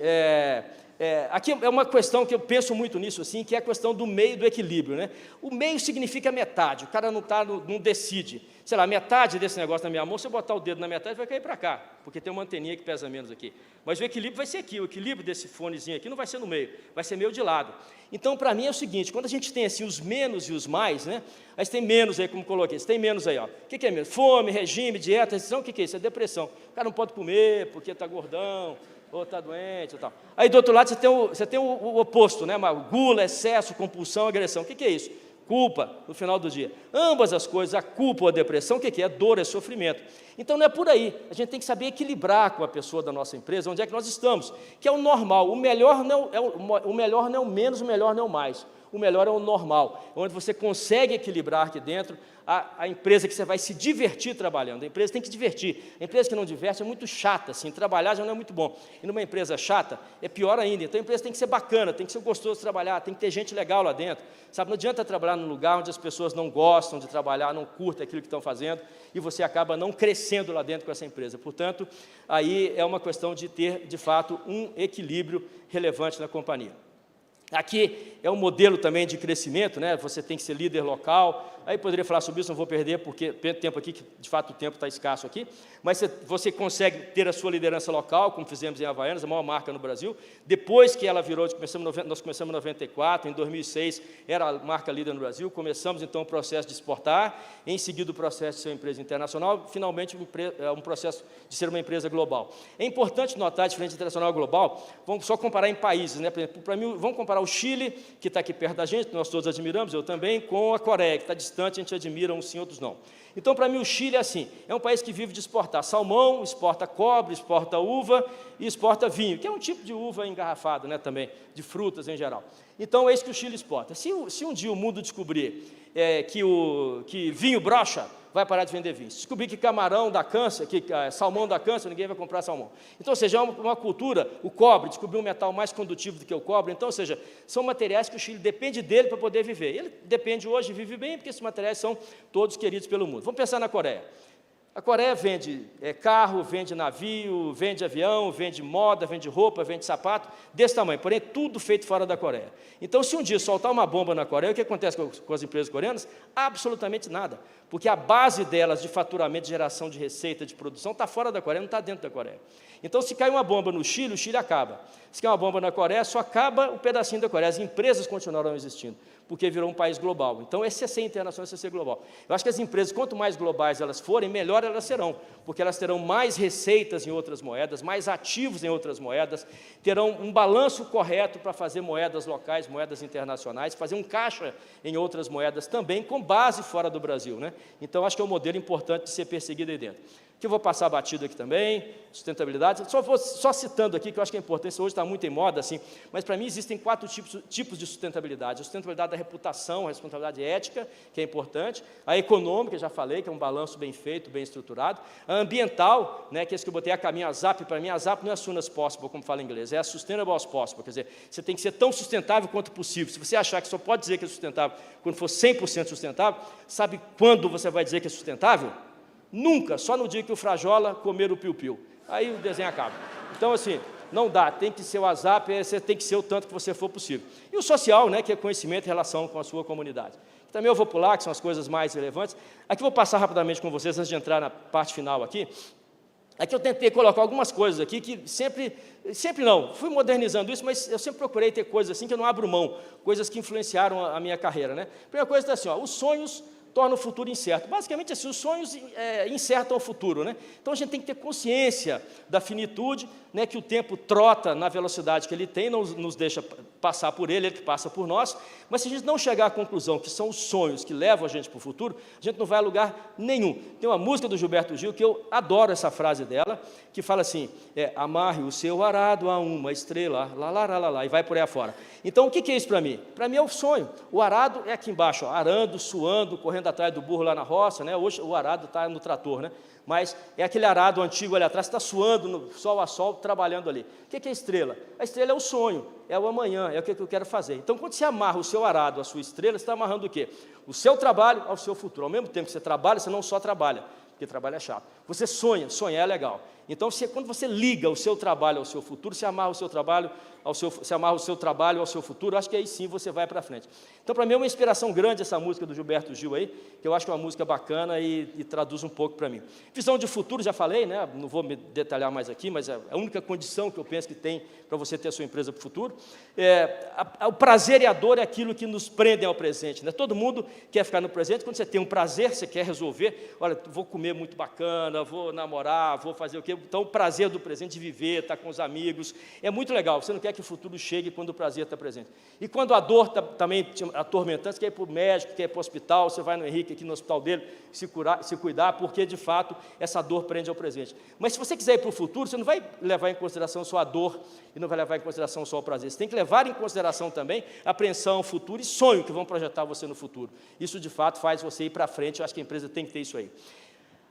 aqui é uma questão que eu penso muito nisso, assim, que é a questão do meio, do equilíbrio, né? O meio significa metade, o cara não decide. Sei lá, metade desse negócio na minha mão, se eu botar o dedo na metade, vai cair para cá, porque tem uma anteninha que pesa menos aqui. Mas o equilíbrio vai ser aqui, o equilíbrio desse fonezinho aqui não vai ser no meio, vai ser meio de lado. Então, para mim é o seguinte, quando a gente tem assim os menos e os mais, né? Aí você tem menos aí, como coloquei, você tem menos aí, ó. O que é menos? Fome, regime, dieta, restrição, o que é isso? É depressão. O cara não pode comer porque está gordão, ou está doente e tal. Aí, do outro lado, você tem o oposto, né? Gula, excesso, compulsão, agressão. O que é isso? Culpa, no final do dia. Ambas as coisas, a culpa ou a depressão, o que é? Dor, é sofrimento. Então, não é por aí. A gente tem que saber equilibrar com a pessoa da nossa empresa, onde é que nós estamos, que é o normal. O melhor não é o menos, o melhor não é o mais. O melhor é o normal, onde você consegue equilibrar aqui dentro a empresa que você vai se divertir trabalhando. A empresa tem que divertir. A empresa que não diverte é muito chata, assim, trabalhar já não é muito bom. E numa empresa chata, é pior ainda. Então, a empresa tem que ser bacana, tem que ser gostoso de trabalhar, tem que ter gente legal lá dentro. Sabe, não adianta trabalhar num lugar onde as pessoas não gostam de trabalhar, não curtem aquilo que estão fazendo, e você acaba não crescendo lá dentro com essa empresa. Portanto, aí é uma questão de ter, de fato, um equilíbrio relevante na companhia. Aqui é um modelo também de crescimento, né? Você tem que ser líder local. Aí poderia falar sobre isso, não vou perder, porque tempo aqui, que de fato o tempo está escasso aqui, mas você consegue ter a sua liderança local, como fizemos em Havaianas, a maior marca no Brasil. Depois que ela virou, nós começamos em 94, em 2006 era a marca líder no Brasil, começamos então o processo de exportar, em seguida o processo de ser uma empresa internacional, finalmente um processo de ser uma empresa global. É importante notar a diferença internacional e global, vamos só comparar em países, né? Por exemplo, para mim, vamos comparar o Chile, que está aqui perto da gente, nós todos admiramos, eu também, com a Coreia, que está distante, a gente admira uns sim, outros não. Então, para mim, o Chile é assim, é um país que vive de exportar salmão, exporta cobre, exporta uva e exporta vinho, que é um tipo de uva engarrafada, né, também, de frutas em geral. Então, é isso que o Chile exporta. Se um dia o mundo descobrir que vinho brocha, vai parar de vender vinho. Se descobrir que camarão dá câncer, que salmão dá câncer, ninguém vai comprar salmão. Então, ou seja, é uma cultura, o cobre, descobriu um metal mais condutivo do que o cobre, então, ou seja, são materiais que o Chile depende dele para poder viver. Ele depende hoje, vive bem, porque esses materiais são todos queridos pelo mundo. Vamos pensar na Coreia. A Coreia vende carro, vende navio, vende avião, vende moda, vende roupa, vende sapato, desse tamanho, porém tudo feito fora da Coreia. Então, se um dia soltar uma bomba na Coreia, o que acontece com as empresas coreanas? Absolutamente nada, porque a base delas de faturamento, de geração de receita, de produção, está fora da Coreia, não está dentro da Coreia. Então, se cai uma bomba no Chile, o Chile acaba. Se cai uma bomba na Coreia, só acaba um pedacinho da Coreia. As empresas continuarão existindo, porque virou um país global. Então, esse é ser internacional, esse é ser global. Eu acho que as empresas, quanto mais globais elas forem, melhor elas serão, porque elas terão mais receitas em outras moedas, mais ativos em outras moedas, terão um balanço correto para fazer moedas locais, moedas internacionais, fazer um caixa em outras moedas também, com base fora do Brasil, né? Então, acho que é um modelo importante de ser perseguido aí dentro. que eu vou passar batido aqui também, sustentabilidade, só citando aqui, que eu acho que é importante, hoje está muito em moda, assim, mas para mim existem 4 tipos de sustentabilidade: a sustentabilidade da reputação, a sustentabilidade ética, que é importante, a econômica, já falei, que é um balanço bem feito, bem estruturado, a ambiental, né, que é esse que eu botei a caminho, a SAP, para mim, a SAP não é as soon as possible, como fala em inglês, é a sustainable as possible, quer dizer, você tem que ser tão sustentável quanto possível. Se você achar que só pode dizer que é sustentável quando for 100% sustentável, sabe quando você vai dizer que é sustentável? Nunca, só no dia que o Frajola comer o piu-piu. Aí o desenho acaba. Então, assim, não dá, tem que ser o WhatsApp, você tem que ser o tanto que você for possível. E o social, né, que é conhecimento e relação com a sua comunidade. Também eu vou pular, que são as coisas mais relevantes. Aqui eu vou passar rapidamente com vocês, antes de entrar na parte final aqui. Aqui eu tentei colocar algumas coisas aqui que sempre não, fui modernizando isso, mas eu sempre procurei ter coisas assim que eu não abro mão, coisas que influenciaram a minha carreira, né? A primeira coisa é assim, ó, os sonhos torna o futuro incerto. Basicamente, assim, os sonhos incertam o futuro, né? Então, a gente tem que ter consciência da finitude, né, que o tempo trota na velocidade que ele tem, não nos deixa passar por ele que passa por nós, mas se a gente não chegar à conclusão que são os sonhos que levam a gente para o futuro, a gente não vai a lugar nenhum. Tem uma música do Gilberto Gil, que eu adoro essa frase dela, que fala assim, amarre o seu arado a uma estrela, lá, lá, lá, lá, lá, e vai por aí afora. Então, o que é isso para mim? Para mim é o sonho. O arado é aqui embaixo, ó, arando, suando, correndo atrás do burro lá na roça, né? Hoje o arado está no trator, né? Mas é aquele arado antigo ali atrás, está suando no sol a sol, trabalhando ali. O que é estrela? A estrela é o sonho, é o amanhã, é o que eu quero fazer. Então, quando você amarra o seu arado à sua estrela, você está amarrando o quê? O seu trabalho ao seu futuro. Ao mesmo tempo que você trabalha, você não só trabalha, porque trabalho é chato. Você sonha, sonhar é legal. Então, quando você liga o seu trabalho ao seu futuro, você amarra o seu trabalho ao seu futuro, acho que aí sim você vai para frente. Então, para mim é uma inspiração grande essa música do Gilberto Gil aí, que eu acho que é uma música bacana e traduz um pouco para mim. Visão de futuro, já falei, né? Não vou me detalhar mais aqui, mas é a única condição que eu penso que tem para você ter a sua empresa para o futuro. O prazer e a dor é aquilo que nos prendem ao presente, né? Todo mundo quer ficar no presente, quando você tem um prazer, você quer resolver, olha, vou comer muito bacana, vou namorar, vou fazer o quê? Então, o prazer do presente, de viver, estar com os amigos, é muito legal, você não quer que o futuro chegue quando o prazer está presente. E quando a dor está também te atormentando, você quer ir para o médico, quer ir para o hospital, você vai no Henrique aqui no hospital dele, se cuidar, porque de fato essa dor prende ao presente. Mas se você quiser ir para o futuro, você não vai levar em consideração só a dor e não vai levar em consideração só o prazer. Você tem que levar em consideração também a apreensão, futuro e sonho que vão projetar você no futuro. Isso de fato faz você ir para frente, eu acho que a empresa tem que ter isso aí.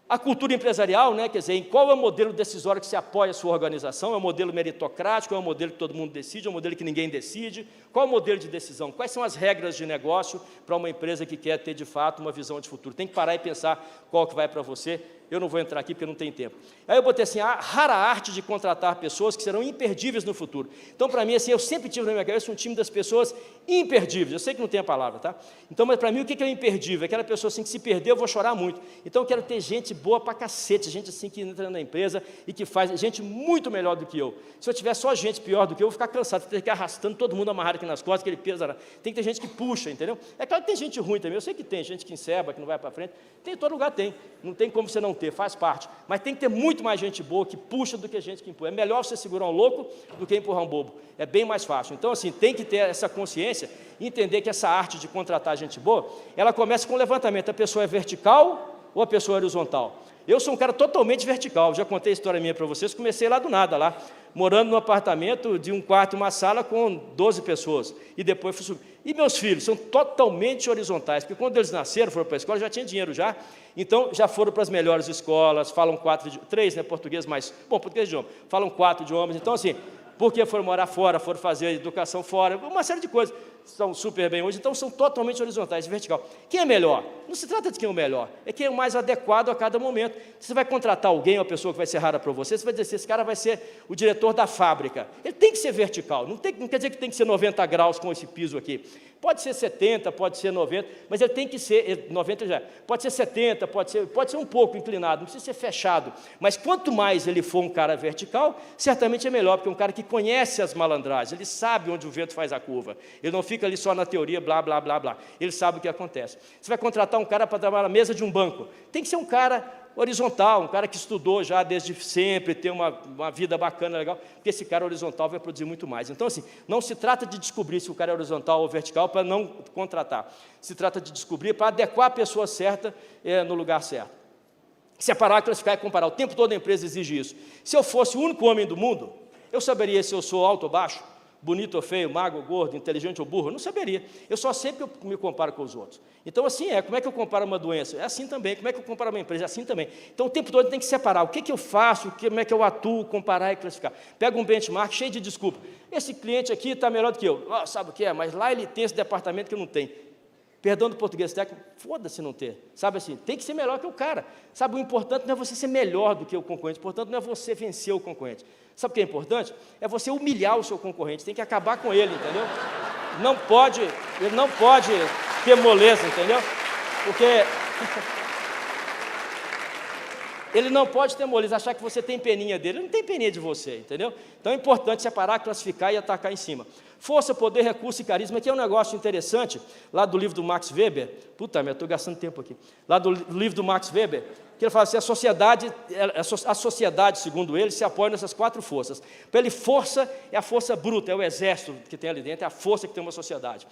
A cultura empresarial, né, quer dizer, em qual é o modelo decisório que se apoia a sua organização? É um modelo meritocrático, é um modelo que todo mundo decide, é um modelo que ninguém decide? Qual é o modelo de decisão? Quais são as regras de negócio para uma empresa que quer ter, de fato, uma visão de futuro? Tem que parar e pensar qual que vai para você. Eu não vou entrar aqui porque não tem tempo. Aí eu botei assim, a rara arte de contratar pessoas que serão imperdíveis no futuro. Então, para mim, assim, eu sempre tive na minha cabeça um time das pessoas imperdíveis. Eu sei que não tem a palavra, tá? Então, mas para mim, o que é imperdível? Aquela pessoa assim que se perder, eu vou chorar muito. Então, eu quero ter gente boa pra cacete, gente assim que entra na empresa e que faz, gente muito melhor do que eu. Se eu tiver só gente pior do que eu, vou ficar cansado, ter que ir arrastando todo mundo amarrado aqui nas costas, aquele peso. Tem que ter gente que puxa, entendeu? É claro que tem gente ruim também, eu sei que tem gente que enceba, que não vai para frente. Tem, em todo lugar tem. Não tem como você não ter, faz parte. Mas tem que ter muito mais gente boa que puxa do que gente que empurra. É melhor você segurar um louco do que empurrar um bobo. É bem mais fácil. Então, assim, tem que ter essa consciência e entender que essa arte de contratar gente boa, ela começa com o levantamento. A pessoa é vertical ou a pessoa é horizontal? Eu sou um cara totalmente vertical. Já contei a história minha para vocês. Comecei lá do nada, lá, morando num apartamento de um quarto e uma sala com 12 pessoas. E depois fui subir. E meus filhos são totalmente horizontais, porque quando eles nasceram, foram para a escola, já tinha dinheiro já, então já foram para as melhores escolas, falam 3, né, português, mas, bom, português de idioma, falam 4 idiomas, então assim, porque foram morar fora, foram fazer educação fora, uma série de coisas, estão super bem hoje, então são totalmente horizontais, vertical. Quem é melhor? Não se trata de quem é o melhor, é quem é o mais adequado a cada momento. Você vai contratar alguém, uma pessoa que vai ser rara para você, você vai dizer assim, esse cara vai ser o diretor da fábrica. Ele tem que ser vertical, não quer dizer que tem que ser 90 graus com esse piso aqui. Pode ser 70, pode ser 90, mas ele tem que ser, 90 já, pode ser 70, pode ser um pouco inclinado, não precisa ser fechado. Mas quanto mais ele for um cara vertical, certamente é melhor, porque é um cara que conhece as malandragens, ele sabe onde o vento faz a curva, ele não fica ali só na teoria, blá, blá, blá, blá. Ele sabe o que acontece. Você vai contratar um cara para trabalhar na mesa de um banco, tem que ser um cara horizontal, um cara que estudou já desde sempre, ter uma vida bacana, legal, porque esse cara horizontal vai produzir muito mais. Então, assim, não se trata de descobrir se o cara é horizontal ou vertical para não contratar. Se trata de descobrir para adequar a pessoa certa no lugar certo. Separar, classificar e comparar. O tempo todo a empresa exige isso. Se eu fosse o único homem do mundo, eu saberia se eu sou alto ou baixo, bonito ou feio, magro ou gordo, inteligente ou burro? Eu não saberia. Eu só sei que eu me comparo com os outros. Então, assim como é que eu comparo uma doença? É assim também. Como é que eu comparo uma empresa? É assim também. Então, o tempo todo tem que separar. O que eu faço, como é que eu atuo, comparar e classificar. Pega um benchmark cheio de desculpa. Esse cliente aqui está melhor do que eu. Sabe o que é? Mas lá ele tem esse departamento que eu não tenho. Perdão do português técnico, foda-se não ter. Sabe assim, tem que ser melhor que o cara. Sabe, o importante não é você ser melhor do que o concorrente, o importante não é você vencer o concorrente. Sabe o que é importante? É você humilhar o seu concorrente, tem que acabar com ele, entendeu? Ele não pode ter moleza, entendeu? Porque ele não pode ter moleza, achar que você tem peninha dele, ele não tem peninha de você, entendeu? Então é importante separar, classificar e atacar em cima. Força, poder, recurso e carisma, aqui é um negócio interessante, lá do livro do Max Weber, puta merda, estou gastando tempo aqui, lá do livro do Max Weber, que ele fala assim, a sociedade, segundo ele, se apoia nessas 4 forças. Para ele, força é a força bruta, é o exército que tem ali dentro, é a força que tem uma sociedade.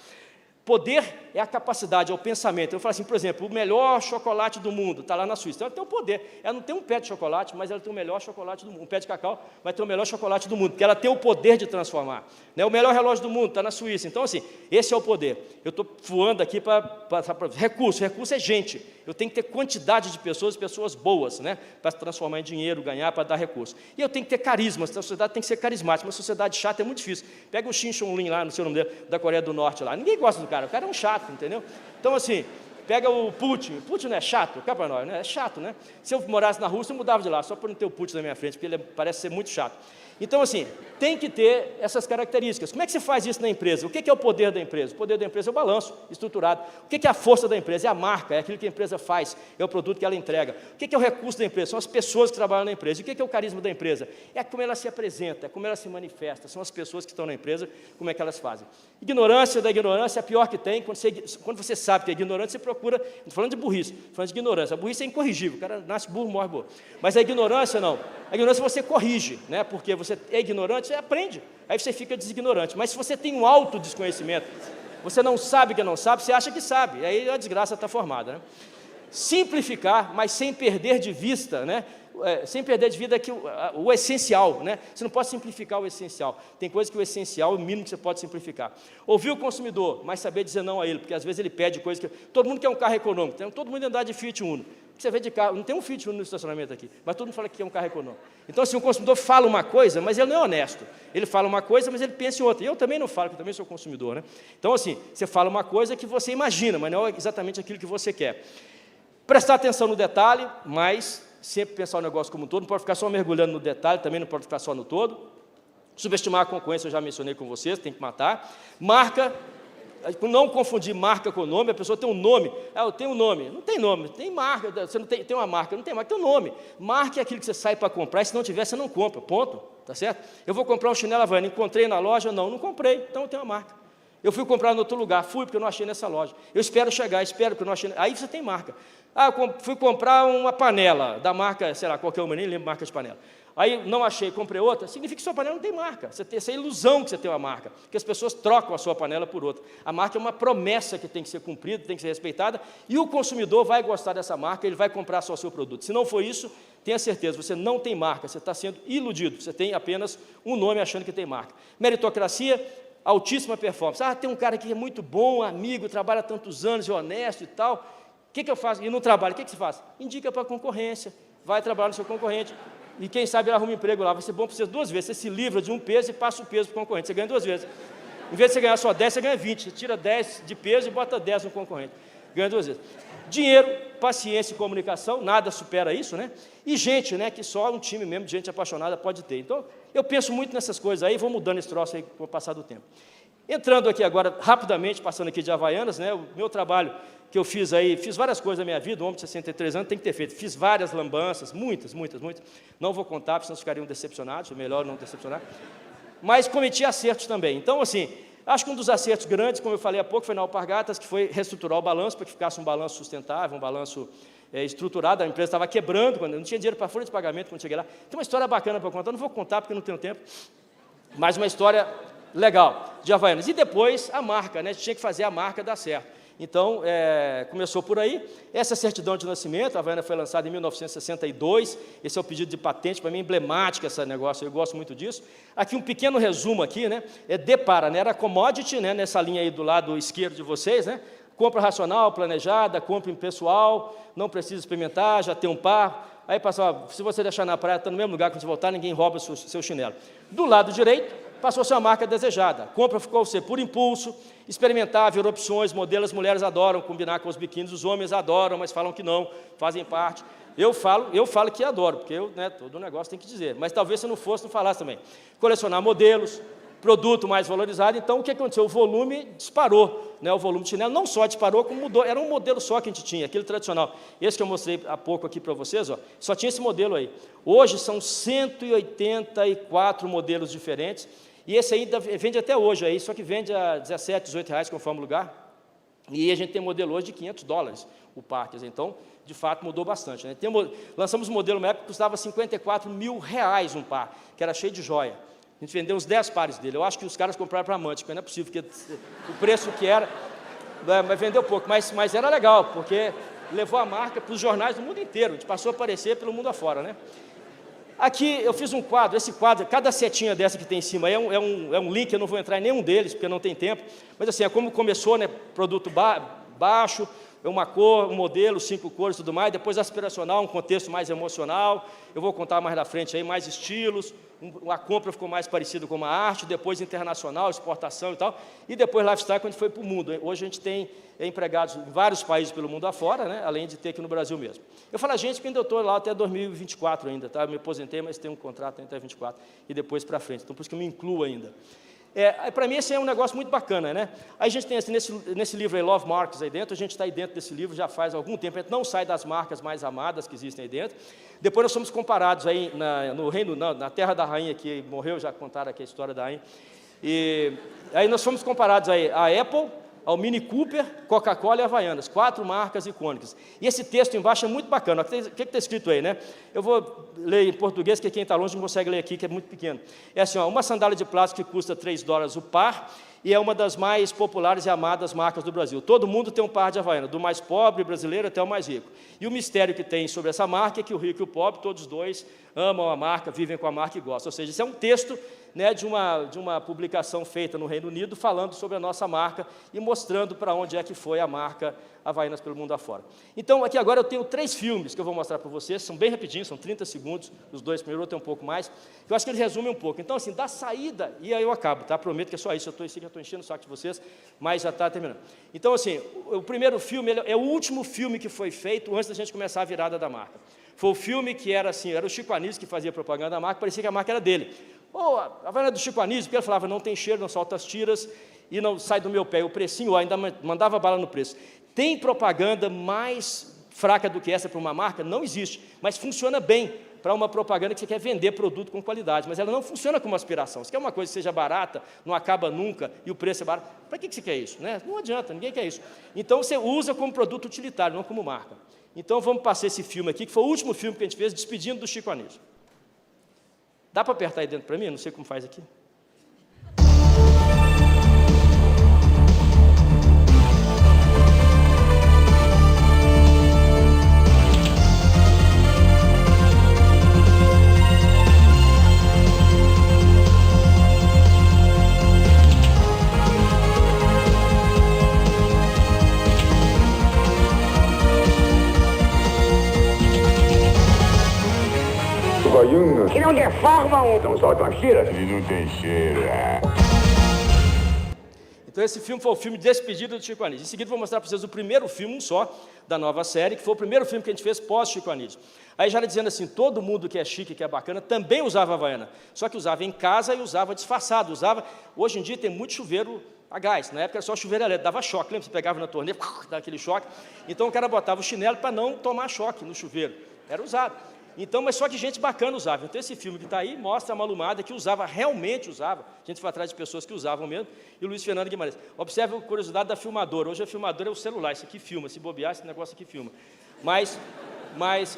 Poder é a capacidade, é o pensamento. Eu falo assim, por exemplo, o melhor chocolate do mundo está lá na Suíça. Então, ela tem o poder. Ela não tem um pé de chocolate, mas ela tem o melhor chocolate do mundo. Um pé de cacau, mas tem o melhor chocolate do mundo, porque ela tem o poder de transformar. O melhor relógio do mundo está na Suíça. Então, assim, esse é o poder. Eu estou voando aqui para recurso. Recurso é gente. Eu tenho que ter quantidade de pessoas boas, né, para transformar em dinheiro, ganhar, para dar recurso. E eu tenho que ter carisma. A sociedade tem que ser carismática. Uma sociedade chata é muito difícil. Pega o Shin Chong-lin lá, não sei o nome dele, da Coreia do Norte lá. Ninguém gosta do cara. O cara é um chato, entendeu? Então, assim, pega o Putin. Putin não é chato? Cá para nós, né? É chato, né? Se eu morasse na Rússia, eu mudava de lá, só para não ter o Putin na minha frente, porque ele parece ser muito chato. Então, assim, tem que ter essas características. Como é que você faz isso na empresa? O que é o poder da empresa? O poder da empresa é o balanço estruturado. O que é a força da empresa? É a marca, é aquilo que a empresa faz, é o produto que ela entrega. O que é o recurso da empresa? São as pessoas que trabalham na empresa. E o que é o carisma da empresa? É como ela se apresenta, é como ela se manifesta, são as pessoas que estão na empresa, como é que elas fazem. Ignorância da ignorância é a pior que tem. Quando você sabe que é ignorante, você procura, não estou falando de burrice, estou falando de ignorância. A burrice é incorrigível, o cara nasce burro, morre burro. Mas a ignorância não. A ignorância você corrige, né? Porque você é ignorante, você aprende, aí você fica designorante. Mas se você tem um alto desconhecimento, você não sabe que não sabe, você acha que sabe, aí a desgraça está formada, né? Simplificar, mas sem perder de vista, né? Sem perder de vista o essencial, né? Você não pode simplificar o essencial. Tem coisas que o essencial é o mínimo que você pode simplificar. Ouvir o consumidor, mas saber dizer não a ele, porque às vezes ele pede coisas que... Todo mundo quer um carro econômico, todo mundo andar de Fiat Uno. Você vê de carro, não tem um Fiat Uno no estacionamento aqui, mas todo mundo fala que é um carro econômico. Então, assim, o consumidor fala uma coisa, mas ele não é honesto. Ele fala uma coisa, mas ele pensa em outra. E eu também não falo, porque eu também sou consumidor, né? Então, assim, você fala uma coisa que você imagina, mas não é exatamente aquilo que você quer. Prestar atenção no detalhe, mas sempre pensar o negócio como um todo, não pode ficar só mergulhando no detalhe, também não pode ficar só no todo. Subestimar a concorrência, eu já mencionei com vocês, tem que matar. Marca, não confundir marca com nome, a pessoa tem um nome, eu tenho um nome, não tem nome, tem marca, você não tem uma marca, não tem marca, tem um nome. Marca é aquilo que você sai para comprar, e se não tiver, você não compra, ponto, tá certo? Eu vou comprar um chinelo Havaiana, encontrei na loja, não comprei, então eu tenho uma marca. Eu fui comprar em outro lugar, fui porque eu não achei nessa loja. Eu espero chegar, espero que eu não achei, aí você tem marca. Eu fui comprar uma panela da marca, sei lá, qualquer uma, nem lembro marca de panela. Aí não achei, comprei outra, significa que sua panela não tem marca. Você tem essa ilusão que você tem uma marca, que as pessoas trocam a sua panela por outra. A marca é uma promessa que tem que ser cumprida, tem que ser respeitada, e o consumidor vai gostar dessa marca, ele vai comprar só o seu produto. Se não for isso, tenha certeza, você não tem marca, você está sendo iludido, você tem apenas um nome achando que tem marca. Meritocracia, altíssima performance. Tem um cara que é muito bom, amigo, trabalha há tantos anos, é honesto e tal. O que eu faço? E no trabalho, o que você faz? Indica para a concorrência, vai trabalhar no seu concorrente, e quem sabe ele arruma um emprego lá, vai ser bom para você 2 vezes, você se livra de um peso e passa o peso para o concorrente, você ganha 2 vezes. Em vez de você ganhar só 10, você ganha 20, você tira 10 de peso e bota 10 no concorrente, ganha 2 vezes. Dinheiro, paciência e comunicação, nada supera isso, né? E gente, né, que só um time mesmo de gente apaixonada pode ter. Então, eu penso muito nessas coisas aí, vou mudando esse troço aí com o passar do tempo. Entrando aqui agora, rapidamente, passando aqui de Havaianas, né, o meu trabalho que eu fiz aí, fiz várias coisas na minha vida, um homem de 63 anos tem que ter feito, fiz várias lambanças, muitas, não vou contar, porque senão ficariam decepcionados, é melhor não decepcionar, mas cometi acertos também. Então, assim, acho que um dos acertos grandes, como eu falei há pouco, foi na Alpargatas, que foi reestruturar o balanço, para que ficasse um balanço sustentável, um balanço estruturado, a empresa estava quebrando, quando eu não tinha dinheiro para folha de pagamento quando cheguei lá. Tem uma história bacana para contar, não vou contar porque não tenho tempo, mas uma história legal de Havaianas. E depois a marca, né? A gente tinha que fazer a marca dar certo. Então, começou por aí. Essa certidão de nascimento, a Havaiana foi lançada em 1962, esse é o pedido de patente, para mim é emblemático esse negócio, eu gosto muito disso. Aqui um pequeno resumo aqui, né? Depara, né? Era commodity, né? Nessa linha aí do lado esquerdo de vocês, né? Compra racional, planejada, compra impessoal, não precisa experimentar, já tem um par. Aí passou, se você deixar na praia, está no mesmo lugar que você voltar, ninguém rouba o seu chinelo. Do lado direito, passou a ser uma marca desejada. Compra ficou ser por impulso, experimentar, ver opções, modelos, as mulheres adoram combinar com os biquínis, os homens adoram, mas falam que não, fazem parte. Eu falo que adoro, porque todo negócio tem que dizer, mas talvez se não fosse, não falasse também. Colecionar modelos, produto mais valorizado, então o que aconteceu? O volume disparou, né? O volume de chinelo não só disparou, como mudou, era um modelo só que a gente tinha, aquele tradicional. Esse que eu mostrei há pouco aqui para vocês, ó, só tinha esse modelo aí. Hoje são 184 modelos diferentes, e esse aí vende até hoje, aí, só que vende a 17, 18 reais conforme o lugar, e a gente tem modelo hoje de $500, o par, quer dizer, então, de fato, mudou bastante. Né? Lançamos um modelo na época que custava R$54 mil um par, que era cheio de joia. A gente vendeu uns 10 pares dele. Eu acho que os caras compraram para amante, porque não é possível, porque o preço que era, mas vendeu pouco. Mas era legal, porque levou a marca para os jornais do mundo inteiro. A gente passou a aparecer pelo mundo afora, né? Aqui eu fiz um quadro, esse quadro, cada setinha dessa que tem em cima é um link, eu não vou entrar em nenhum deles, porque não tem tempo. Mas assim, é como começou, né? Produto baixo, uma cor, um modelo, 5 cores e tudo mais, depois aspiracional, um contexto mais emocional, eu vou contar mais na frente aí, mais estilos, a compra ficou mais parecida com a arte, depois internacional, exportação e tal, e depois lifestyle, quando a gente foi para o mundo. Hoje a gente tem empregados em vários países pelo mundo afora, né, além de ter aqui no Brasil mesmo. Eu falo a gente porque ainda eu estou lá até 2024 ainda, tá? Eu me aposentei, mas tenho um contrato até 2024, e depois para frente, então por isso que eu me incluo ainda. Para mim, esse é um negócio muito bacana, né? Aí a gente tem, assim, nesse livro aí, Love Marks, aí dentro, a gente está aí dentro desse livro já faz algum tempo, a gente não sai das marcas mais amadas que existem aí dentro. Depois nós somos comparados aí na Terra da Rainha, que morreu, já contaram aqui a história da Rainha. E aí nós fomos comparados aí a Apple, ao Mini Cooper, Coca-Cola e Havaianas, 4 marcas icônicas. E esse texto embaixo é muito bacana. O que está escrito aí, né? Eu vou ler em português, que quem está longe não consegue ler aqui, que é muito pequeno. É assim, ó, uma sandália de plástico que custa $3 o par, e é uma das mais populares e amadas marcas do Brasil. Todo mundo tem um par de Havaiana, do mais pobre brasileiro até o mais rico. E o mistério que tem sobre essa marca é que o rico e o pobre, todos dois, amam a marca, vivem com a marca e gostam. Ou seja, isso é um texto, né, de uma publicação feita no Reino Unido, falando sobre a nossa marca e mostrando para onde é que foi a marca Havaianas pelo mundo afora. Então, aqui agora eu tenho 3 filmes que eu vou mostrar para vocês, são bem rapidinhos, são 30 segundos, os 2 primeiros, outro tem um pouco mais, que eu acho que eles resumem um pouco. Então, assim, da saída, e aí eu acabo, tá? Prometo que é só isso, eu estou enchendo o saco de vocês, mas já está terminando. Então, assim, o primeiro filme, ele é o último filme que foi feito antes da gente começar a virada da marca. Foi o filme que era assim, era o Chico Anísio que fazia propaganda da marca, parecia que a marca era dele. A Havaiana do Chico Anísio, porque ele falava, não tem cheiro, não solta as tiras, e não sai do meu pé. O precinho, ainda mandava bala no preço. Tem propaganda mais fraca do que essa para uma marca? Não existe, mas funciona bem para uma propaganda que você quer vender produto com qualidade, mas ela não funciona como aspiração. Você quer uma coisa que seja barata, não acaba nunca, e o preço é barato. Para que você quer isso? Né? Não adianta, ninguém quer isso. Então, você usa como produto utilitário, não como marca. Então, vamos passar esse filme aqui, que foi o último filme que a gente fez, despedindo do Chico Anísio. Dá para apertar aí dentro para mim? Não sei como faz aqui. Que não deforma um. Não solta uma cheira? Ele não tem cheiro. Então esse filme foi o filme Despedida do Chico Anísio. Em seguida vou mostrar para vocês o primeiro filme, um só, da nova série, que foi o primeiro filme que a gente fez pós-Chico Anísio. Aí já dizendo assim, todo mundo que é chique, que é bacana, também usava Havaiana. Só que usava em casa e usava disfarçado. Hoje em dia tem muito chuveiro a gás. Na época era só chuveiro elétrico, dava choque. Lembra? Você pegava na torneira, dava aquele choque. Então o cara botava o chinelo para não tomar choque no chuveiro. Era usado. Então, mas só que gente bacana usava. Então, esse filme que está aí mostra a malumada que usava, realmente usava. A gente foi atrás de pessoas que usavam mesmo. E o Luiz Fernando Guimarães. Observe a curiosidade da filmadora. Hoje a filmadora é o celular. Isso aqui filma. Se bobear, esse negócio aqui filma. Mas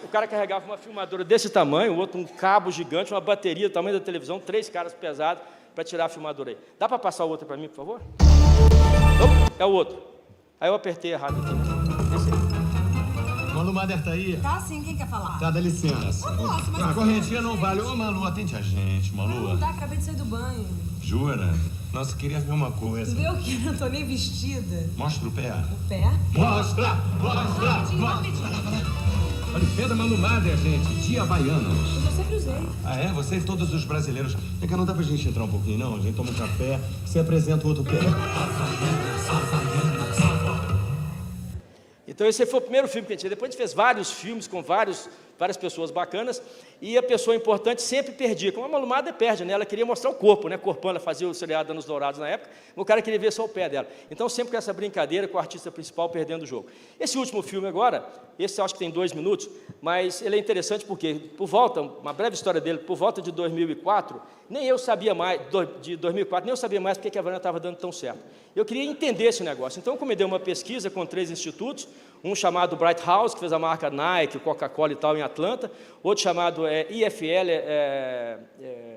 o cara carregava uma filmadora desse tamanho, o outro um cabo gigante, uma bateria do tamanho da televisão, 3 caras pesados para tirar a filmadora aí. Dá para passar o outro para mim, por favor? Opa, é o outro. Aí eu apertei errado aqui, né? Esse aí. Malu Mader tá aí? Tá sim, quem quer falar? Tá, dá licença. Eu posso, mas... A correntinha não vale. Ô, Malu, atende a gente, Malu. Não dá, acabei de sair do banho. Jura? Nossa, queria ver uma coisa. Vê o que? Não tô nem vestida. Mostra o pé. O pé? Mostra! Olha o pé da Malu Mader, gente. De Havaianas. Eu sempre usei. Ah, é? Você e todos os brasileiros. Vem cá, não dá pra gente entrar um pouquinho, não? A gente toma um café, você apresenta o outro pé. Então esse foi o primeiro filme que a gente fez. Depois a gente fez vários filmes com várias pessoas bacanas, e a pessoa importante sempre perdia. Como a Malu Mader perde, né? Ela queria mostrar o corpo, né? Corpão, ela fazia o seriado Anos Dourados na época, o cara queria ver só o pé dela. Então sempre com essa brincadeira com o artista principal perdendo o jogo. Esse último filme agora, esse eu acho que tem 2 minutos, mas ele é interessante porque, por volta, uma breve história dele, por volta de 2004, nem eu sabia mais, de 2004, nem eu sabia mais porque que a Havaiana estava dando tão certo. Eu queria entender esse negócio. Então eu comecei uma pesquisa com 3 institutos, um chamado Bright House, que fez a marca Nike, Coca-Cola e tal, em Atlanta, outro chamado IFL,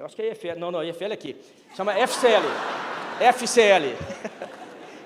acho que é IFL, não, IFL é aqui, chama FCL,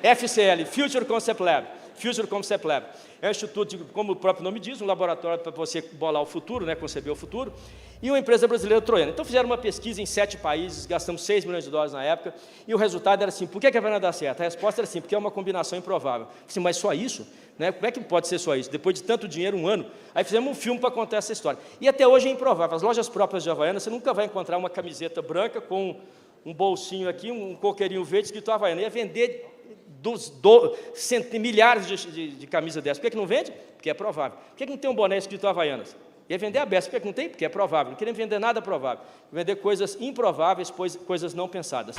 FCL, Future Concept Lab. É um instituto, como o próprio nome diz, um laboratório para você bolar o futuro, né, conceber o futuro, e uma empresa brasileira troiana. Então fizeram uma pesquisa em 7 países, gastamos $6 milhões na época, e o resultado era assim, por que a Havaiana dá certo? A resposta era assim, porque é uma combinação improvável. Assim, mas só isso? Né? Como é que pode ser só isso? Depois de tanto dinheiro, 1 ano, aí fizemos um filme para contar essa história. E até hoje é improvável. As lojas próprias de Havaiana, você nunca vai encontrar uma camiseta branca com um bolsinho aqui, um coqueirinho verde escrito Havaiana. Ia vender milhares de camisas dessas. Por que não vende? Porque é provável. Por que não tem um boné escrito Havaianas? Ia vender a beça. Por que não tem? Porque é provável. Não querem vender nada provável. Vender coisas improváveis, coisas não pensadas.